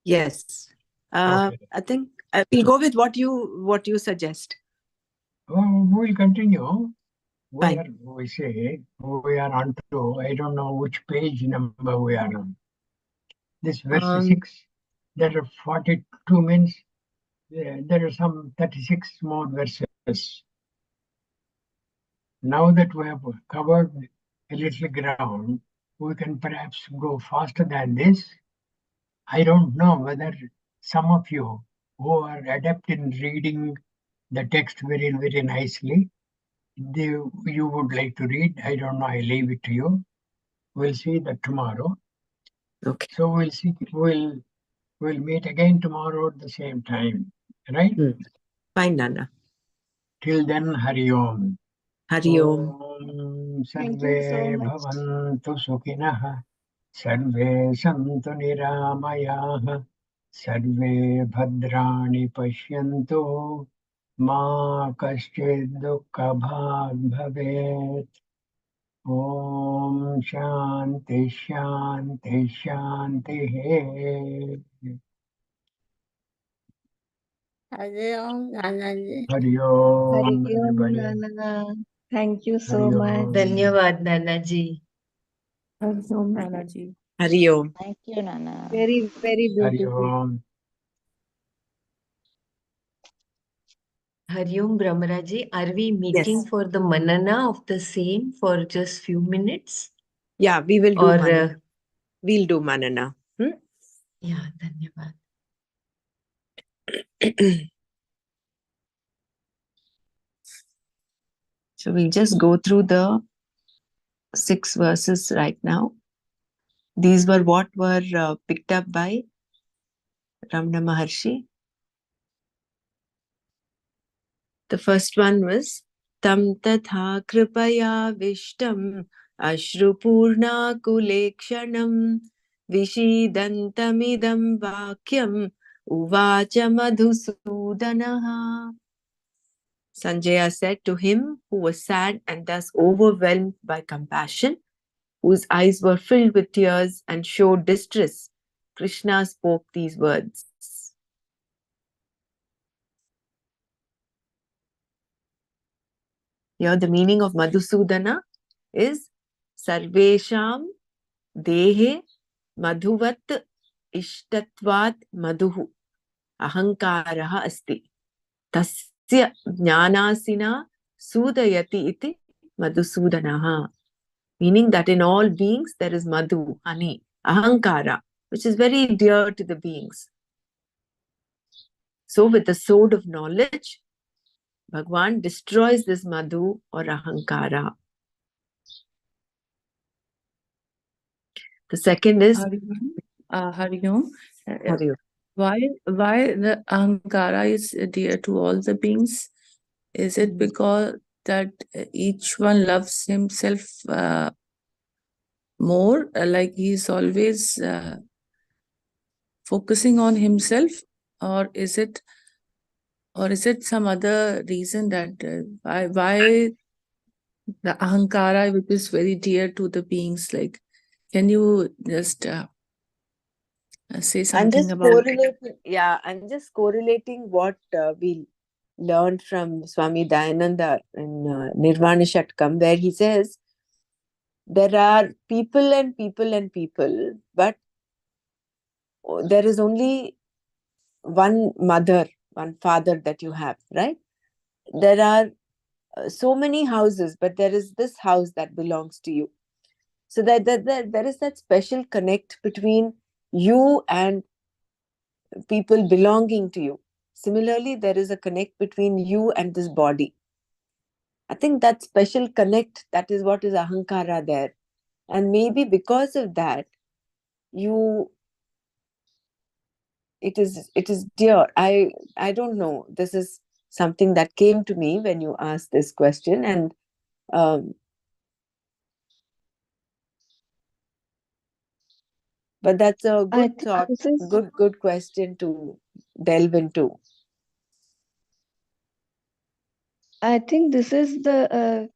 Yes. Okay. I think we'll go with what you suggest. Well, we'll continue. Fine. We say we are on to, I don't know which page number we are on. This verse 6, there are 42 means there are some 36 more verses. Now that we have covered a little ground, we can perhaps go faster than this. I don't know whether some of you who are adept in reading the text very, very nicely, you would like to read. I don't know. I leave it to you. We'll see that tomorrow. Okay. So we'll see. We'll meet again tomorrow at the same time, right? Fine, Nana. Till then, Hari Om. Hari Om. Om Thank Sarve you so much. Bhavantu Sukhinah Sarve Santu Niramayah Sarve Bhadrani Pashyantu Ma Kaschid Dukkhabhag Bhavet. Om Shanti Shanti Shanti. Hare Om, Nanaji. Hari Om, Hare Om, everybody. Nana. Thank you so Hari much. Om. Dhanyavad, Nanaji. Hare Om, Nanaji. Hari Om. Thank you, Nana. Very, very Hari beautiful. Om. Hari Om, Brahmaraji. Are we meeting Yes. for the manana of the same for just few minutes? Yeah, we will do Or, Manana. We'll do Manana. yeah, Dhanyavad. So we'll just go through the 6 verses right now. These were what were picked up by Ramana Maharshi. The first one was Tam tatha kripaya vishtam ashrupurna kulekshanam vishidantamidam vakyam uvacha madhusudanaha. Sanjaya said to him, who was sad and thus overwhelmed by compassion, whose eyes were filled with tears and showed distress, Krishna spoke these words. Here, the meaning of Madhusudana is Sarvesham dehe madhuvat ishtatvat madhuhu ahankaraha asti. Tasya jnanasina sudayati iti madhusudanaha. Meaning that in all beings there is madhu, honey, ahankara, which is very dear to the beings. So with the sword of knowledge, Bhagwan destroys this madhu or ahankara. The second is Hariom, Hari. why the ahankara is dear to all the beings? Is it because that each one loves himself more, like he's always focusing on himself, or is it some other reason that why the ahankara, which is very dear to the beings, like, can you just say I'm something just about correlating. Yeah, I'm just correlating what we learned from Swami Dayananda in Nirvana Shatkam, where he says there are people and people and people, but there is only one mother, one father that you have, right? There are so many houses, but there is this house that belongs to you. So that there is that special connect between you and people belonging to you. Similarly, there is a connect between you and this body. I think that special connect, that is what is ahankara there. And maybe because of that, it is dear. I don't know. This is something that came to me when you asked this question, and but that's a I good think thought, this is good question to delve into. I think this is the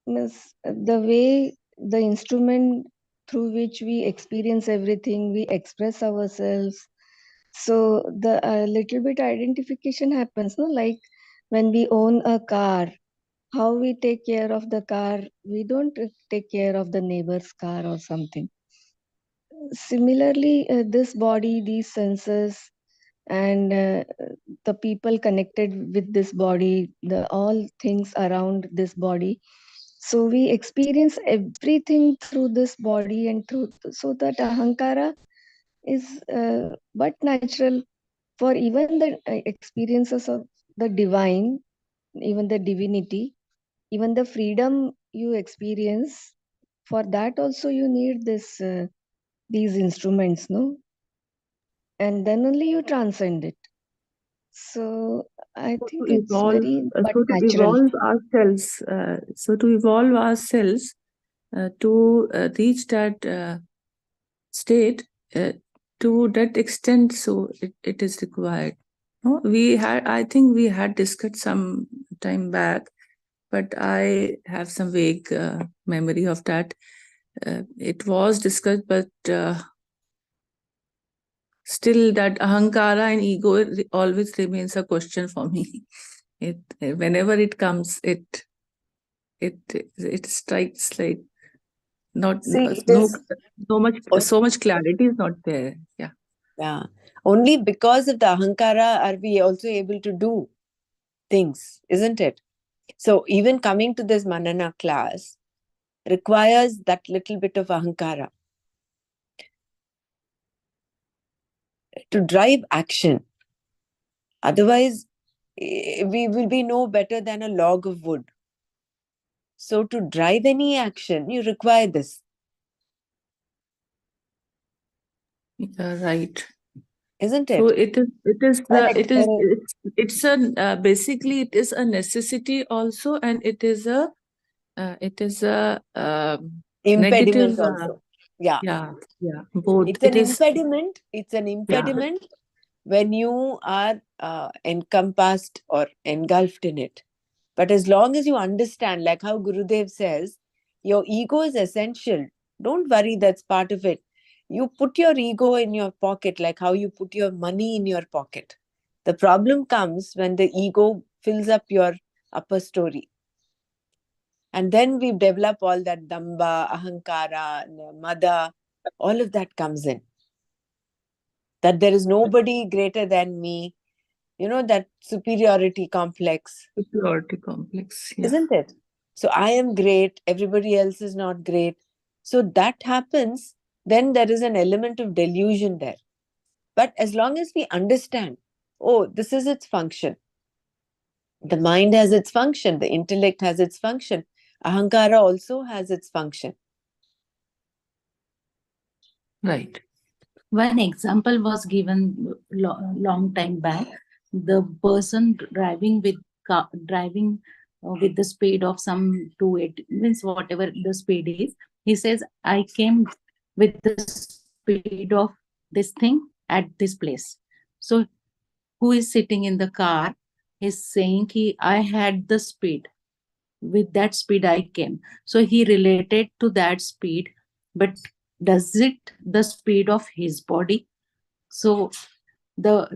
way, the instrument through which we experience everything, we express ourselves. So the little bit identification happens, no? Like when we own a car, how we take care of the car, we don't take care of the neighbor's car or something. Similarly, this body, these senses, and the people connected with this body, the all things around this body, so we experience everything through this body and through, so that ahankara is but natural for even the experiences of the divine, even the divinity, even the freedom you experience. For that also you need this these instruments, no? And then only you transcend it. So I think it's very but so to natural. evolve ourselves, to reach that state, to that extent, so it is required. No, I think we had discussed some time back, but I have some vague memory of that. It was discussed, but still that ahankara and ego always remains a question for me. It whenever it comes, it strikes like not See, it no is so much clarity is not there. yeah. Only because of the ahankara are we also able to do things, isn't it? So even coming to this manana class requires that little bit of ahankara to drive action. Otherwise, we will be no better than a log of wood. So to drive any action, you require this. Right. Isn't So it? Correct, correct. it's a basically it is a necessity also, and it is a negative Impediment also. Yeah. both. It's It an is impediment. It's an impediment when you are encompassed or engulfed in it. But as long as you understand, like how Gurudev says, your ego is essential. Don't worry, that's part of it. You put your ego in your pocket, like how you put your money in your pocket. The problem comes when the ego fills up your upper story. And then we develop all that damba, ahankara, mada, all of that comes in. That there is nobody greater than me, that superiority complex. Superiority complex. Yeah. Isn't it? So I am great, everybody else is not great. So that happens, then there is an element of delusion there. But as long as we understand, oh, this is its function. The mind has its function, the intellect has its function, ahankara also has its function. Right. One example was given long time back. The person driving with the speed of some 280, means whatever the speed is. He says, "I came with the speed of this thing at this place." So who is sitting in the car is saying, "I had the speed. With that speed I came." So he related to that speed, but does it the speed of his body? So the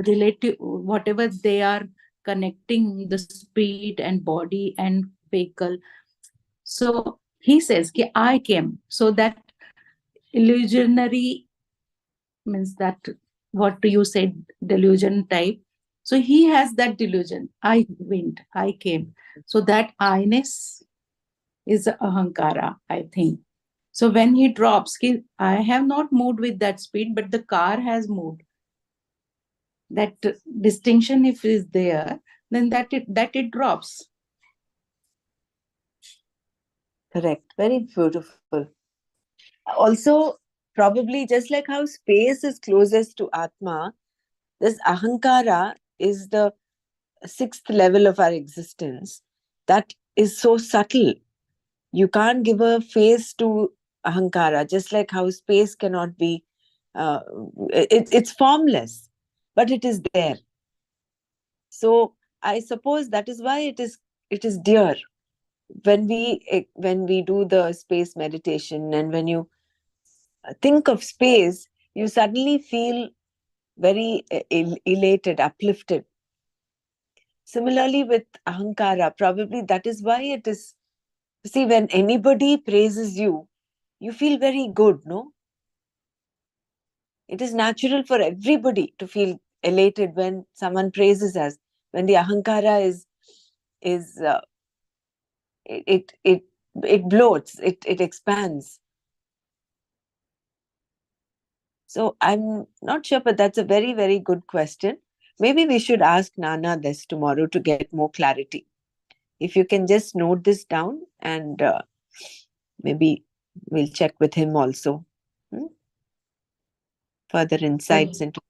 relative, whatever they are connecting, the speed and body and vehicle. So he says, "I came." So that illusionary, means that what you said, delusion type. So he has that delusion. I went, I came. So that I-ness is ahankara, I think. So when he drops, I have not moved with that speed, but the car has moved. That distinction, if is there, then that it drops. Correct. Very beautiful. Also, probably just like how space is closest to Atma, this ahankara is the sixth level of our existence that is so subtle. You can't give a face to ahankara, just like how space cannot be, it's formless, but it is there. So I suppose that is why it is dear. When we do the space meditation, and when you think of space, you suddenly feel very elated, uplifted. Similarly with ahankara, probably that is why it is. See, when anybody praises you, you feel very good, no? It is natural for everybody to feel elated when someone praises us. When the ahankara is it bloats, it expands. So I'm not sure, but that's a very, very good question. Maybe we should ask Nana this tomorrow to get more clarity. If you can just note this down, and maybe we'll check with him also. Further insights into.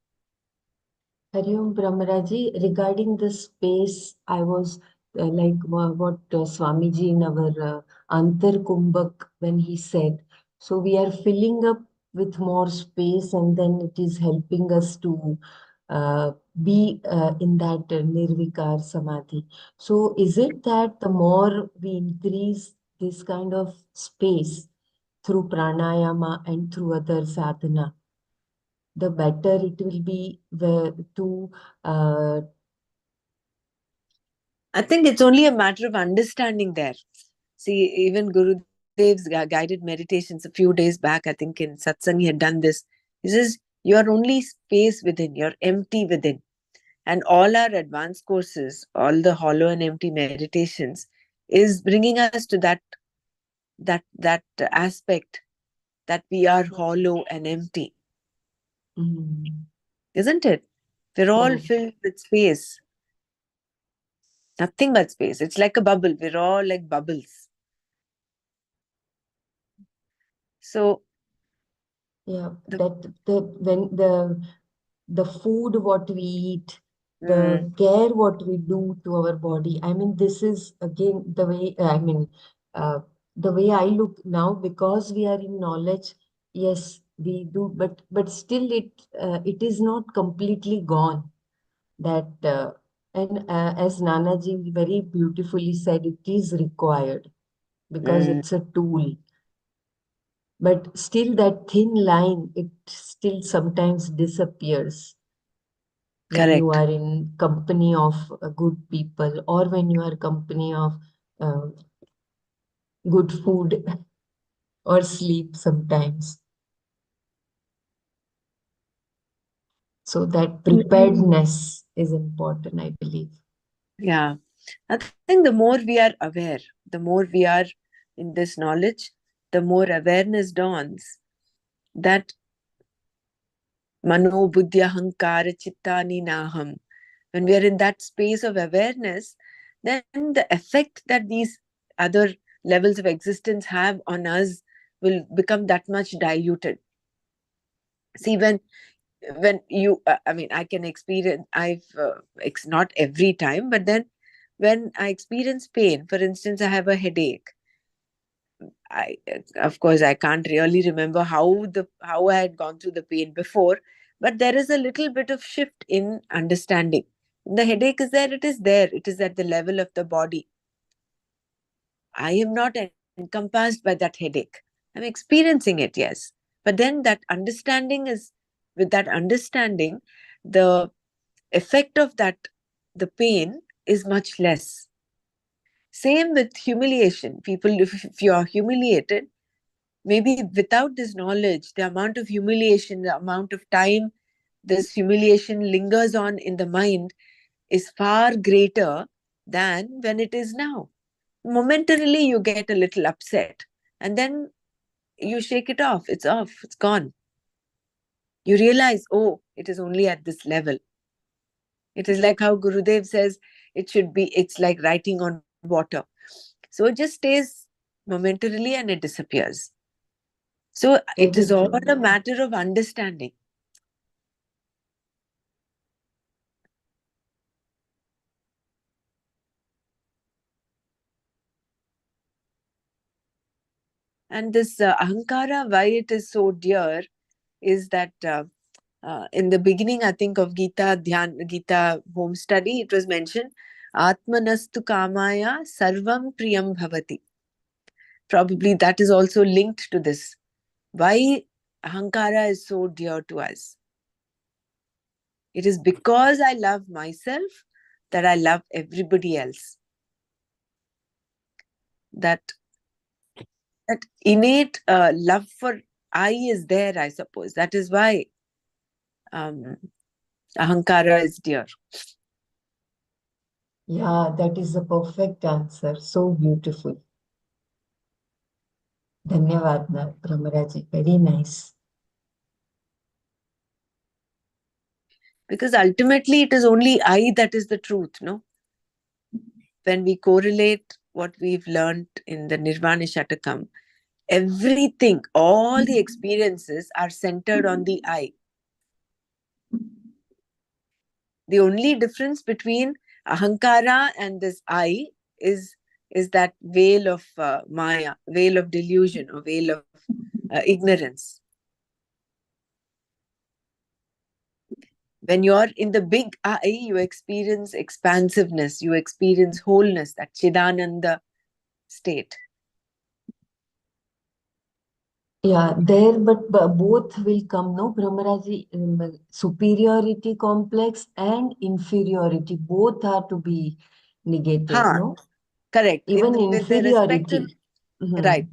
Hari Om Brahmaraji, regarding the space, I was like what Swamiji in our Antar Kumbhak, when he said, so we are filling up with more space, and then it is helping us to be in that Nirvikar Samadhi. So is it that the more we increase this kind of space through pranayama and through other sadhana, the better it will be to I think it's only a matter of understanding there. See, even Gurudev's guided meditations a few days back, I think in Satsang, he had done this. He says, you are only space within, you're empty within. And all our advanced courses, all the hollow and empty meditations, is bringing us to that aspect that we are hollow and empty. Isn't it? We're all filled with space. Nothing but space. It's like a bubble. We're all like bubbles. So when the food what we eat, the care what we do to our body, I mean, this is again the way, the way I look now, because we are in knowledge. Yes, we do, but still it is not completely gone. That and as Nanaji very beautifully said, it is required because it's a tool. But still that thin line, it still sometimes disappears when you correct. are in company of good people, or when you are company of um, good food or sleep sometimes. So that preparedness is important, I believe. Yeah. I think the more we are aware, the more we are in this knowledge, the more awareness dawns that mano buddhya hankara chittani naham. When we are in that space of awareness, then the effect that these other levels of existence have on us will become that much diluted. See, when you I mean, I can experience, it's not every time, but then when I experience pain, for instance, I have a headache, I of course I can't really remember how I had gone through the pain before, but there is a little bit of shift in understanding. The headache is there, it is there, it is at the level of the body. I am not encompassed by that headache. I'm experiencing it, yes. But then that understanding is, with that understanding, the effect of that, the pain, is much less. Same with humiliation. People, if you are humiliated, maybe without this knowledge, the amount of humiliation, the amount of time this humiliation lingers on in the mind is far greater than when it is now. Momentarily, you get a little upset, and then you shake it off, it's gone. You realize, oh, it is only at this level. It is like how Gurudev says it's like writing on water. So it just stays momentarily and it disappears. So it is all a matter of understanding. And this ahankara, why it is so dear, is that in the beginning, I think, of Gita home study, it was mentioned, Atmanastu kamaya sarvam priyam bhavati. Probably that is also linked to this. Why ahankara is so dear to us? It is because I love myself that I love everybody else. That innate love for I is there, I suppose. That is why um, ahankara is dear. Yeah, that is a perfect answer. So beautiful. Dhanyavad, Brahmaraji. Very nice. Because ultimately it is only I that is the truth, no? When we correlate what we've learned in the Nirvana Shatakam, everything, all the experiences are centered on the I. The only difference between ahankara and this I is that veil of maya, veil of delusion, or veil of ignorance. When you're in the big I, you experience expansiveness, you experience wholeness, that Chidananda state. Yeah, there, but both will come, no, Brahmaraji, superiority complex and inferiority, both are to be negated, no? Correct. Even With the respective, inferiority. right.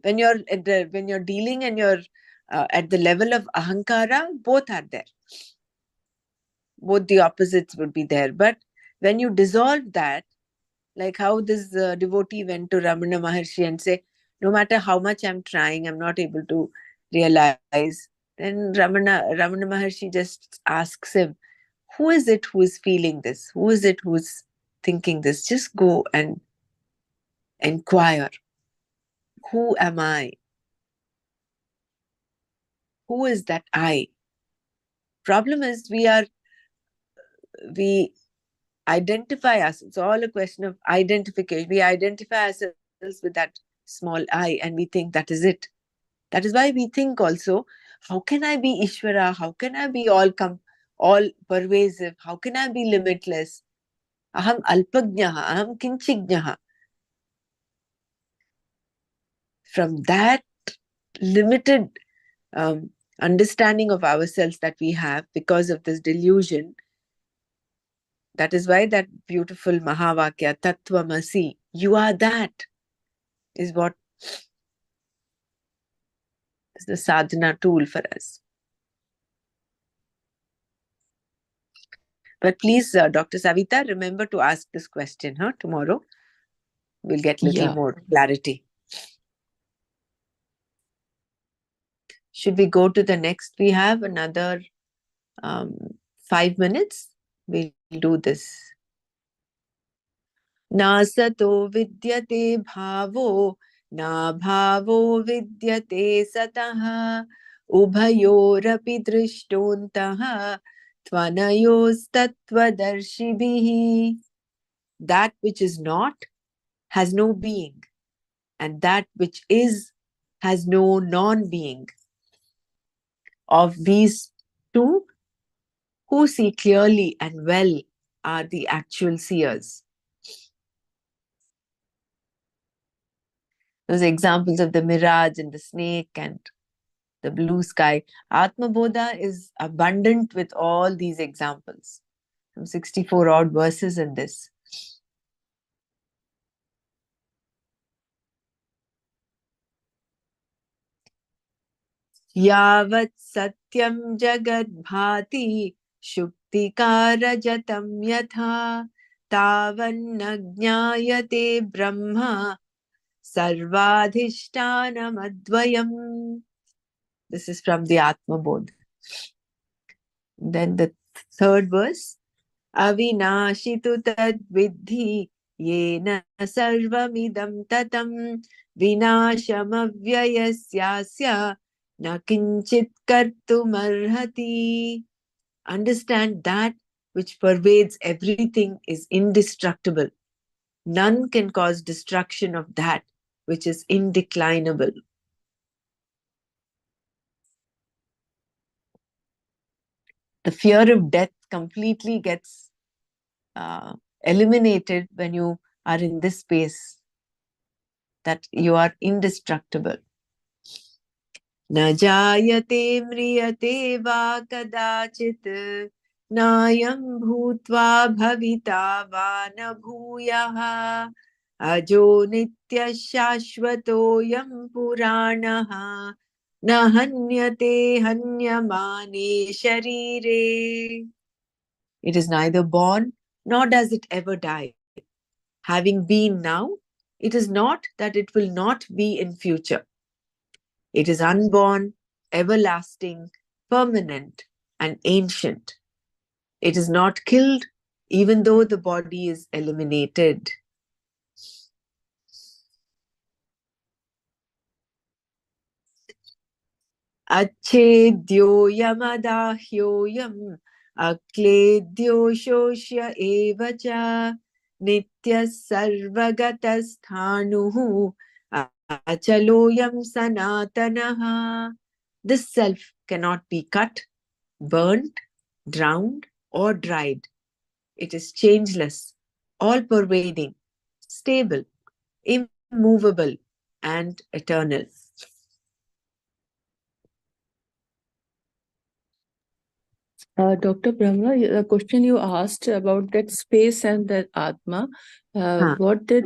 When you're dealing and you're at the level of ahankara, both are there. Both the opposites would be there. But when you dissolve that, like how this devotee went to Ramana Maharshi and say, no matter how much I'm trying, I'm not able to realize. Then Ramana Maharshi just asks him, who is it who is feeling this? Who is it who is thinking this? Just go and inquire. Who am I? Who is that I? Problem is we identify us. It's all a question of identification. We identify ourselves with that small I and we think that is it. That is why we think also, how can I be Ishvara? How can I be all pervasive? How can I be limitless? Aham alpajnaha, aham kinchignaha. From that limited understanding of ourselves that we have because of this delusion, that is why that beautiful Mahavakya, Tattvamasi, You are that, is what is the sadhana tool for us. But please, Dr. Savita, remember to ask this question, huh? Tomorrow. We'll get little Yeah. more clarity. Should we go to the next? We have another 5 minutes. We'll do this. Na sato vidyate bhavo, na bhavo vidyate sataha, ubhayorapi drishtontaha, tvanayostattvadarshibhihi. That which is not has no being, and that which is has no non-being. Of these two, who see clearly and well are the actual seers. Those examples of the mirage and the snake and the blue sky. Atma Bodha is abundant with all these examples. Some 64 odd verses in this. Yavat satyam jagad bhati shuktikara jatam yatha tavanna jnayate brahma sarvadhishtanam advayam. This is from the Atma Bodh. Then the third verse. Avinashitu tad vidhi yena sarvamidam tatam vinashamavyyasyasya na kinchit kartumarhati. Understand that which pervades everything is indestructible. None can cause destruction of that which is indeclinable. The fear of death completely gets eliminated when you are in this space, that you are indestructible. Na jayate mriyate va kadachit nayam bhutva bhavita va na bhuyaha ajo nitya shashvato yam puranaha na hanyate hanyamane sharire. It is neither born nor does it ever die. Having been now, it is not that it will not be in future. It is unborn, everlasting, permanent, and ancient. It is not killed, even though the body is eliminated. Achedyoyamadahyoyam akledyo shoshya evacha nitya sarvagatasthānuhu achaloyam sanatanaha. This self cannot be cut, burnt, drowned, or dried. It is changeless, all-pervading, stable, immovable, and eternal. Dr. Brahma, the question you asked about that space and that Atma, what did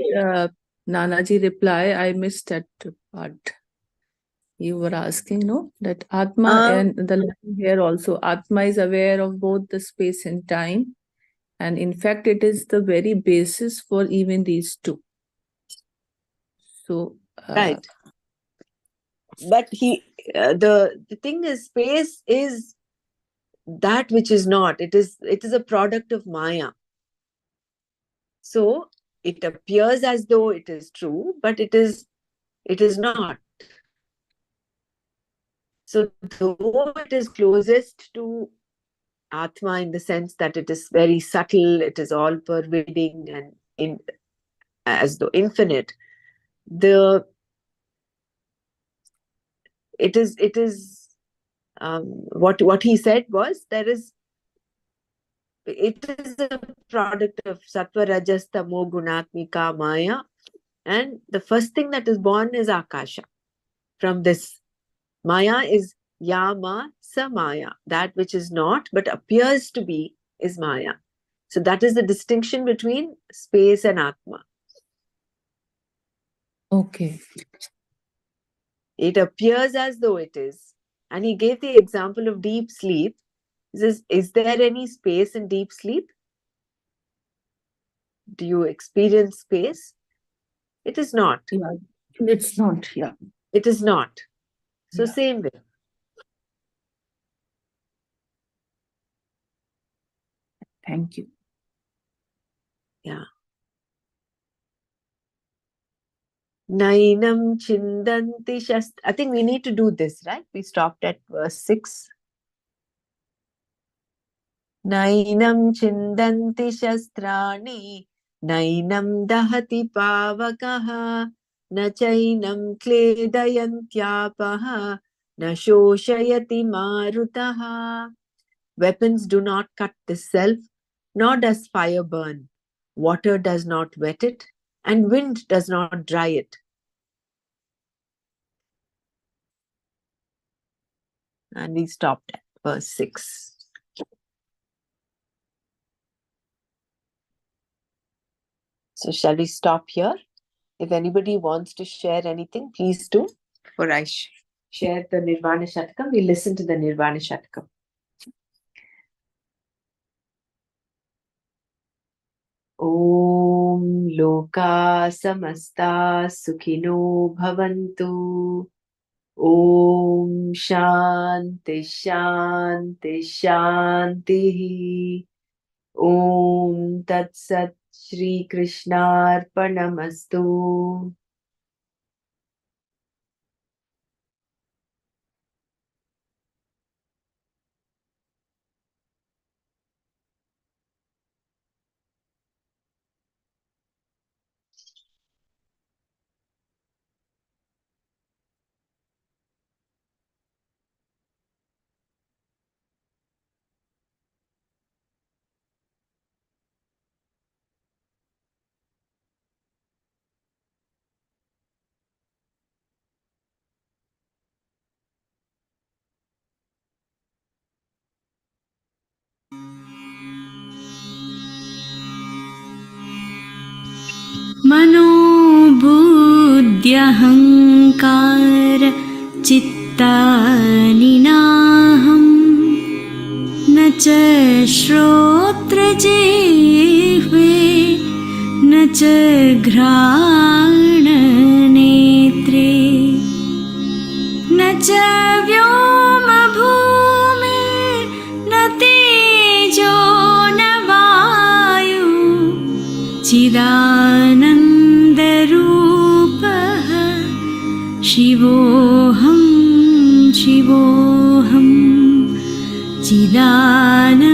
Nanaji reply? I missed that part. You were asking, no? That Atma and the line here also, Atma is aware of both the space and time. And in fact, it is the very basis for even these two. So, right. But the thing is, space is that which is not. It is a product of Maya. So it appears as though it is true, but it is not. So though it is closest to Atma in the sense that it is very subtle, it is all pervading and as though infinite, it is what he said was, it is a product of sattva rajas tamo gunatmika maya, and the first thing that is born is akasha. From this maya is yama sa maya, that which is not but appears to be is maya. So that is the distinction between space and atma. Okay. It appears as though it is. And he gave the example of deep sleep. He says, is there any space in deep sleep? Do you experience space? It is not. Yeah. It's not. Yeah. It is not. So Yeah. same way. Thank you. Yeah. Nainam chindanti shast. I think we need to do this, right? We stopped at verse 6. Nainam chindanti shastrani, nainam dahati pavakaha, na chainam kledayantyapaha, na shoshayati marutaha. Weapons do not cut the self, nor does fire burn. Water does not wet it, and wind does not dry it. And we stopped at verse 6. So shall we stop here? If anybody wants to share anything, please do. Before I share the Nirvana Shatakam, we listen to the Nirvana Shatakam. Om Loka Samasta Sukhino Bhavantu. Om Shanti Shanti Shanti. Om Tat Sat Shri Krishnarpanamastu. मनोबुद्ध्यहङ्कार चित्तानि नाहं न च श्रोत्रजिह्वे न च घ्राणनेत्रे न च व्योमभूमिर्न तेजो न वायु चिदानन्दरूपः शिवोऽहं शिवोऽहं चिदानन्दरूपः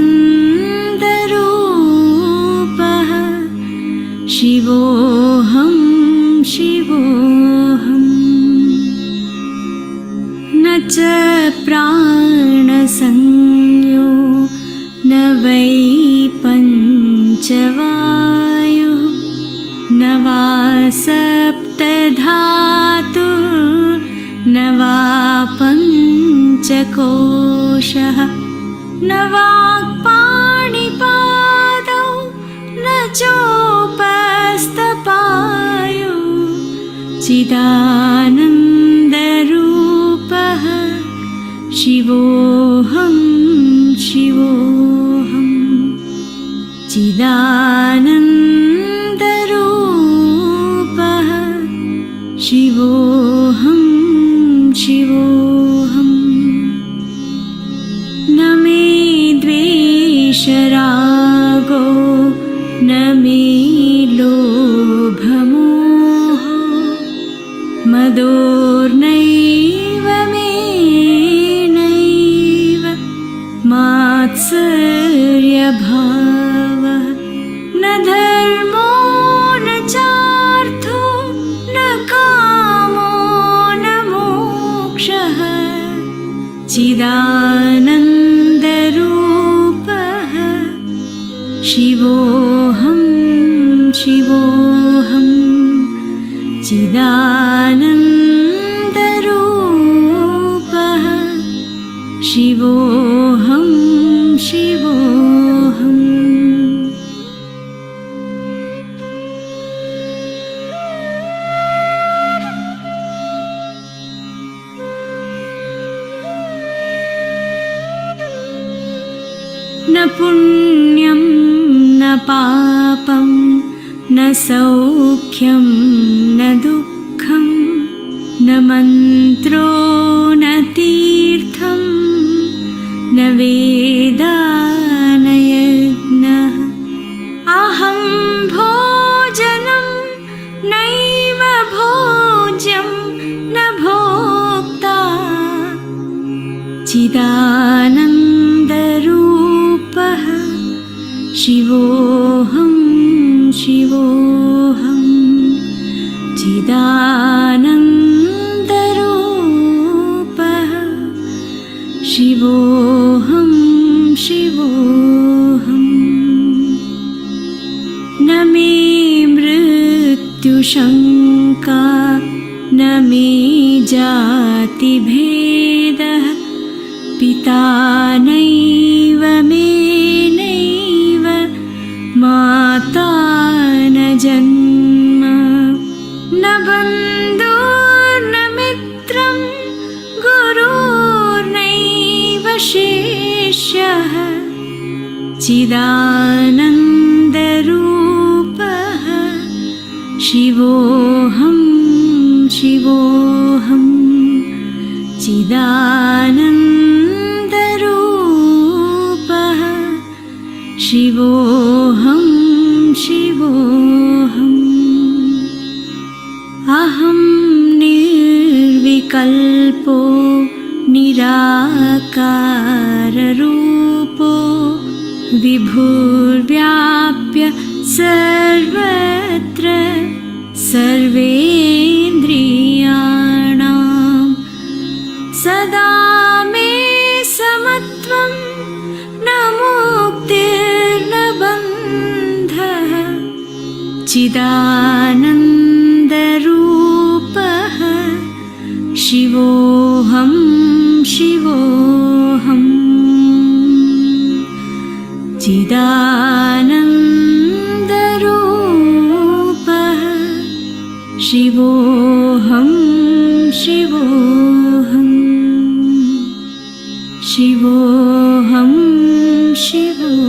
शिवोऽहं शिवोऽहम् न च प्राणसंज्ञो न वै पञ्चवायु न वा सप्तधातु न वा पञ्चकोशः न वाक्पाणिपादौ न चोपस्थपायु चिदानन्दरूपः शिवोऽहं शिवोऽहं चिदानन्दरूपः शिवोऽहं शिवोऽहम् न मे द्वेषरागो न मे लोभमोहो मदोर्नैव मे नैव मात्सर्यभावः न धर्मो न चार्थो न कामो न मोक्षः चिदानन्दरूपः शिवोऽहं शिवोऽहं चिदानन्दरूपः शिवोऽहं शिवोऽहम् पुण्यं न पापं न सौख्यं न दुःखं न मन्त्रो न तीर्थं न वेदा न यज्ञः अहं भोजनं नैव भोज्यं न भोक्ता चिदानन्दरूपः शिवोऽहं शिवोऽहं चिदानन्दरूपः शिवोऽहं शिवोऽहम् न मे मृत्युशङ्का न मे जातिभेदः पिता नैव मे नैव माता न जन्म न बन्धुर्न मित्रं गुरुर्नैव शिष्यः चिदानन्दरूपः शिवोऽहं शिवोऽहं चिदानन्दरूपः शिवोऽहं शिवोऽहम् अहं निर्विकल्पो निराकाररूपो विभुर्व्याप्य सर्वत्र सर्वेन्द्रियाणां सदा मे समत्वं न मुक्तिर्न बन्धः चिदानन्दरूपः शिवोऽहं शिवोऽहम् चिदानन्दरूपः शिवोऽहं शिवोऽहं शिवोऽहं शिवोऽहम्